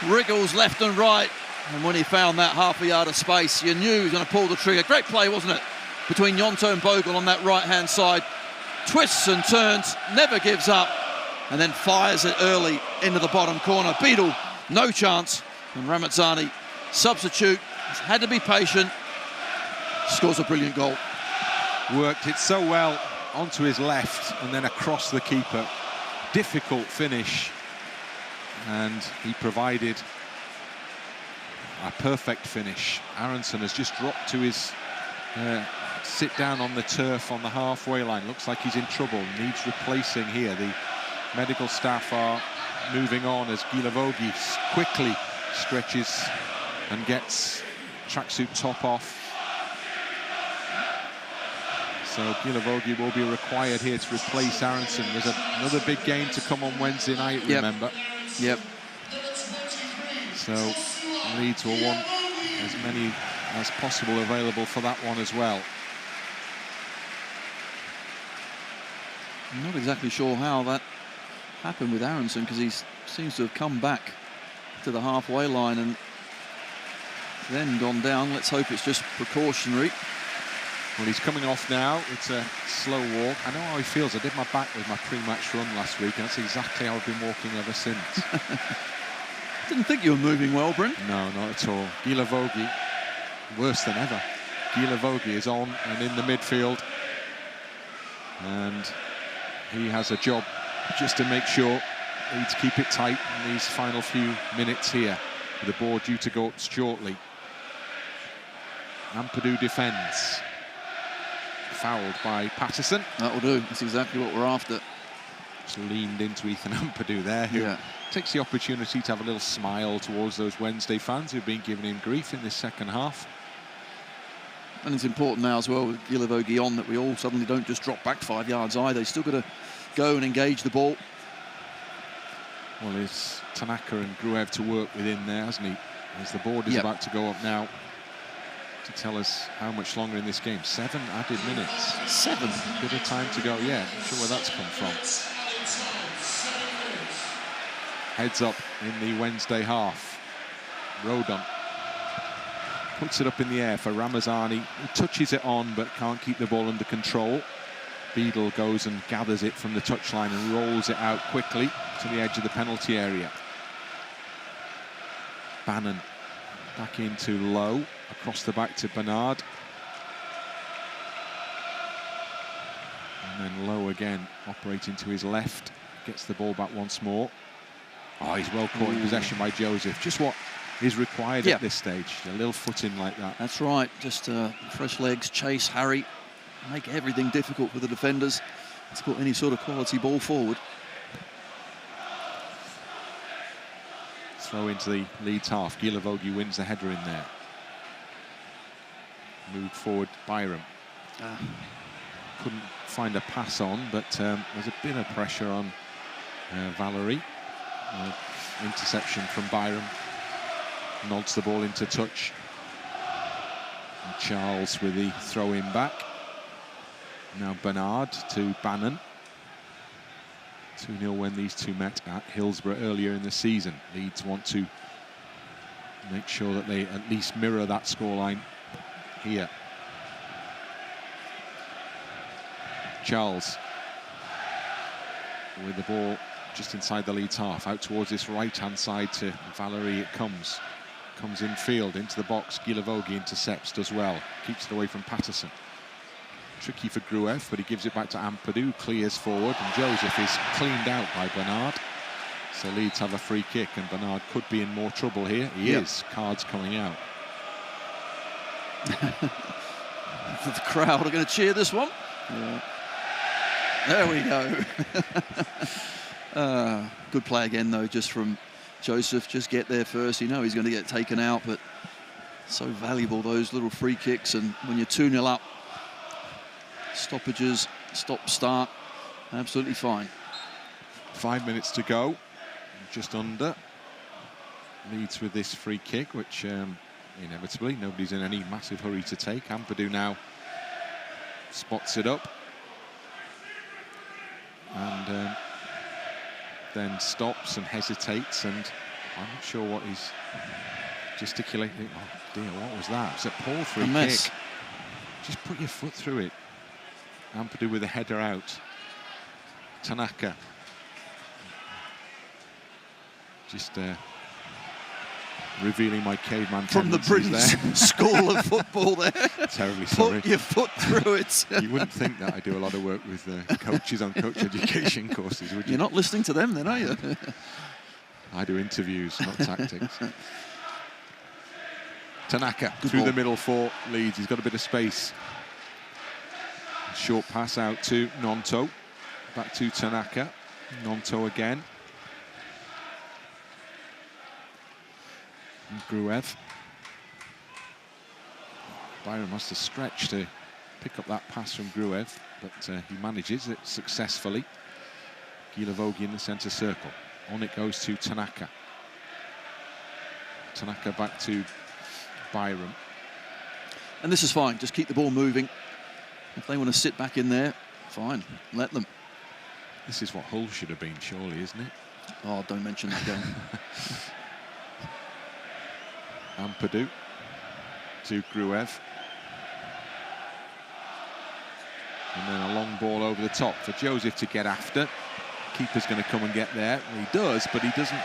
wriggles left and right. And when he found that half a yard of space, you knew he was going to pull the trigger. Great play, wasn't it? Between Gnonto and Bogle on that right-hand side. Twists and turns, never gives up. And then fires it early into the bottom corner. Beadle, no chance. And Ramazani, substitute, had to be patient. Scores a brilliant goal. Worked it so well onto his left and then across the keeper. Difficult finish. And he provided a perfect finish. Aaronson has just dropped to his sit down on the turf on the halfway line. Looks like he's in trouble. Needs replacing here. The medical staff are moving on as Guilavogui quickly stretches and gets tracksuit top off. So Guilavogui will be required here to replace Aaronson. There's another big game to come on Wednesday night, remember. Yep. So Leeds will want as many as possible available for that one as well. I'm not exactly sure how that happened with Aaronson, because he seems to have come back to the halfway line and then gone down. Let's hope it's just precautionary. Well, he's coming off now. It's a slow walk. I know how he feels. I did my back with my pre-match run last week, and that's exactly how I've been walking ever since. Didn't think you were moving well, Bryn. No, not at all. Guilavogui, worse than ever. Guilavogui is on and in the midfield, and he has a job just to make sure Leeds keep it tight in these final few minutes here, with the ball due to go up shortly. Ampadu defends. Fouled by Patterson. That'll do. That's exactly what we're after. Just leaned into Ethan Ampadu there, who takes the opportunity to have a little smile towards those Wednesday fans who've been giving him grief in this second half. And it's important now as well with Guilavogui on that we all suddenly don't just drop back 5 yards either. He's still got to go and engage the ball. Well, it's Tanaka and Gruev to work within there, hasn't he? As the board is about to go up now to tell us how much longer in this game. 7 added minutes. 7? Bit of time to go, yeah. Not sure where that's come from. Heads up in the Wednesday half. Rodon puts it up in the air for Ramazani. He touches it on, but can't keep the ball under control. Beadle goes and gathers it from the touchline and rolls it out quickly to the edge of the penalty area. Bannan back into Lowe, across the back to Bernard. And then Lowe again, operating to his left, gets the ball back once more. Oh, he's well caught in possession by Joseph. Just what is required at this stage, a little foot in like that. That's right, just fresh legs, chase, harry, make everything difficult for the defenders to put any sort of quality ball forward. Throw into the Leeds half. Guilavogui wins the header in there. Moved forward, Byram. Couldn't find a pass on, but there's a bit of pressure on Valery. Interception from Byram. Nods the ball into touch. And Charles with the throw-in back. Now Bernard to Bannan. 2-0 when these two met at Hillsborough earlier in the season. Leeds want to make sure that they at least mirror that scoreline here. Charles with the ball just inside the Leeds half, out towards this right-hand side to Valery. It comes in field, into the box. Guilavogui intercepts, does well, keeps it away from Patterson. Tricky for Gruev, but he gives it back to Ampadu, clears forward, and Joseph is cleaned out by Bernard. So Leeds have a free kick, and Bernard could be in more trouble here. He is. Cards coming out. The crowd are going to cheer this one. Yeah. There we go. Good play again, though, just from Joseph. Just get there first. You know he's going to get taken out, but so valuable, those little free kicks. And when you're 2-0 up, stoppages, stop, start, absolutely fine. 5 minutes to go, just under. Leeds with this free kick, which inevitably nobody's in any massive hurry to take. Ampadu now spots it up and then stops and hesitates, and I'm not sure what he's gesticulating. Oh dear, what was that? It's a poor free kick. Just put your foot through it. Ampadu with a header out. Tanaka. Just revealing my caveman from the Britain's school of football there. Terribly sorry. Put your foot through it. You wouldn't think that I do a lot of work with coaches on coach education courses, would you? You're not listening to them then, are you? I do interviews, not tactics. Tanaka Good through ball. the middle for Leeds. He's got a bit of space. Short pass out to Gnonto. Back to Tanaka. Gnonto again. And Gruev. Byram has to stretch to pick up that pass from Gruev, but he manages it successfully. Guilavogui in the centre circle. On it goes to Tanaka. Tanaka back to Byram. And this is fine. Just keep the ball moving. If they want to sit back in there, fine. Let them. This is what Hull should have been, surely, isn't it? Oh, don't mention that game. Ampadu to Gruev. And then a long ball over the top for Joseph to get after. Keeper's going to come and get there. Well, he does, but he doesn't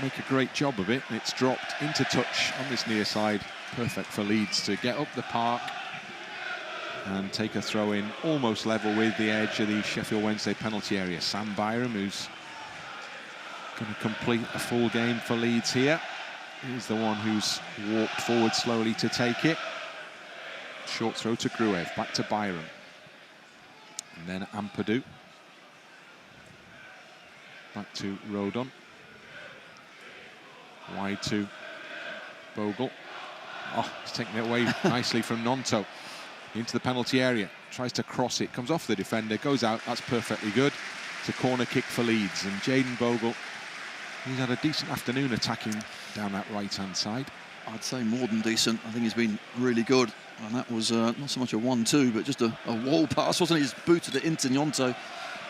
make a great job of it. It's dropped into touch on this near side. Perfect for Leeds to get up the park and take a throw in almost level with the edge of the Sheffield Wednesday penalty area. Sam Byram, who's going to complete a full game for Leeds here. He's the one who's walked forward slowly to take it. Short throw to Gruev, back to Byram. And then Ampadu. Back to Rodon. Wide to Bogle. Oh, he's taking it away nicely from Gnonto. Into the penalty area. Tries to cross it, comes off the defender, goes out. That's perfectly good. It's a corner kick for Leeds. And Jayden Bogle, he's had a decent afternoon attacking down that right-hand side. I'd say more than decent. I think he's been really good. And that was not so much a 1-2, but just a wall pass, wasn't it? He's booted it into Gnonto.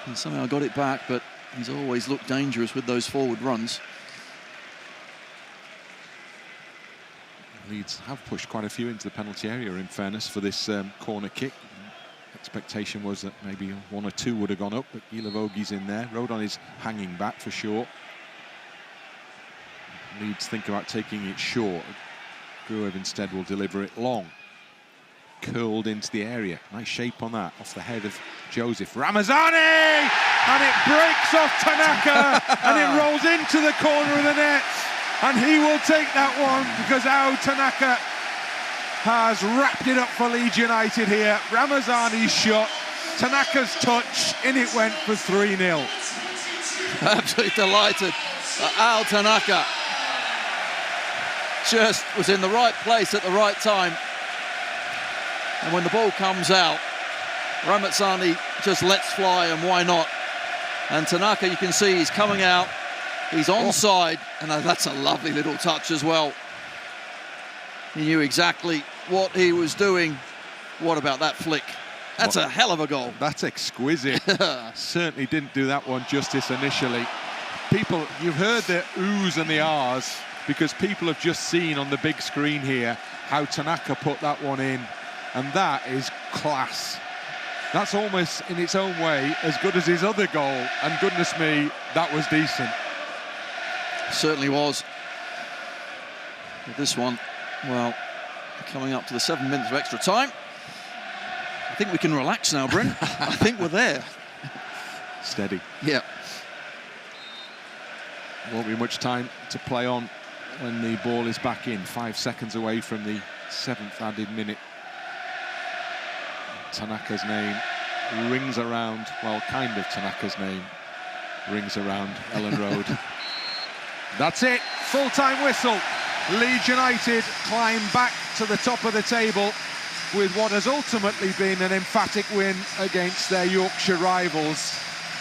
And somehow got it back, but he's always looked dangerous with those forward runs. Leeds have pushed quite a few into the penalty area, in fairness, for this corner kick. Expectation was that maybe 1 or 2 would have gone up, but Guilavogui in there. Rodon is hanging back for sure. Leeds think about taking it short. Gruev instead will deliver it long. Curled into the area. Nice shape on that, off the head of Joseph. Ramazani! And it breaks off Tanaka, and it rolls into the corner of the net. And he will take that one, because Tanaka has wrapped it up for Leeds United here. Ramazani's shot, Tanaka's touch, in it went for 3-0. Absolutely delighted. Tanaka just was in the right place at the right time. And when the ball comes out, Ramazani just lets fly, and why not? And Tanaka, you can see he's coming out. He's onside, and that's a lovely little touch as well. He knew exactly what he was doing. What about that flick? That's a hell of a goal. That's exquisite. Certainly didn't do that one justice initially. People, you've heard the oohs and the ahs, because people have just seen on the big screen here how Tanaka put that one in, and that is class. That's almost, in its own way, as good as his other goal, and goodness me, that was decent. Certainly was. With this one, well, coming up to the 7 minutes of extra time. I think we can relax now, Bryn. I think we're there. Steady. Yeah. Won't be much time to play on when the ball is back in. 5 seconds away from the 7th added minute. Tanaka's name rings around, well, kind of Tanaka's name rings around Ellen Road. That's it, full-time whistle. Leeds United climb back to the top of the table with what has ultimately been an emphatic win against their Yorkshire rivals.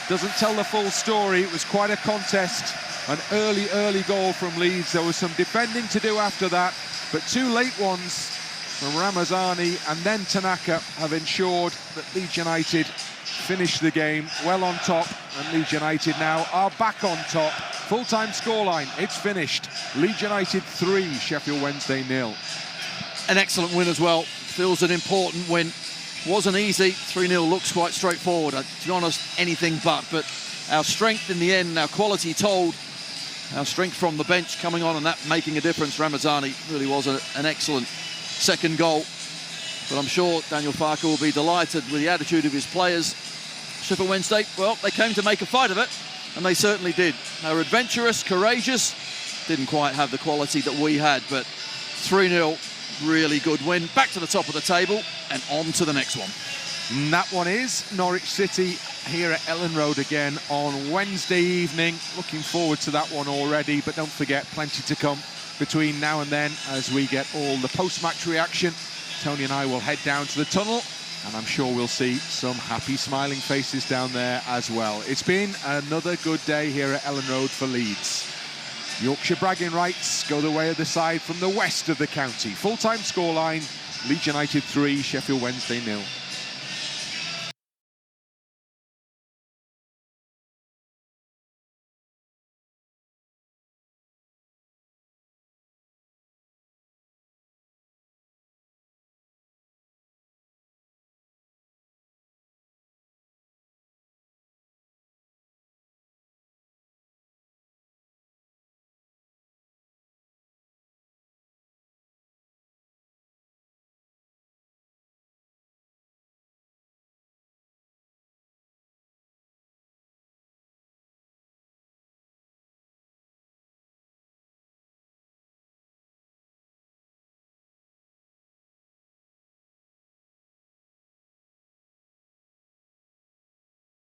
Doesn't tell the full story. It was quite a contest. An early goal from Leeds. There was some defending to do after that, but 2 late ones from Ramazani and then Tanaka have ensured that Leeds United finish the game well on top, and Leeds United now are back on top. Full-time scoreline, it's finished. Leeds United 3, Sheffield Wednesday 0. An excellent win as well. Feels an important win. Wasn't easy. 3-0 looks quite straightforward. To be honest, anything but our strength in the end, our quality told. Our strength from the bench coming on and that making a difference. Ramazani really was an excellent second goal. But I'm sure Daniel Farke will be delighted with the attitude of his players. Sheffield Wednesday, well, they came to make a fight of it, and they certainly did. They were adventurous, courageous, didn't quite have the quality that we had, but 3-0, really good win. Back to the top of the table and on to the next one. And that one is Norwich City here at Ellen Road again on Wednesday evening. Looking forward to that one already, but don't forget, plenty to come between now and then as we get all the post-match reaction. Tony and I will head down to the tunnel, and I'm sure we'll see some happy smiling faces down there as well. It's been another good day here at Ellen Road for Leeds. Yorkshire bragging rights go the way of the side from the west of the county. Full-time scoreline, Leeds United 3, Sheffield Wednesday 0.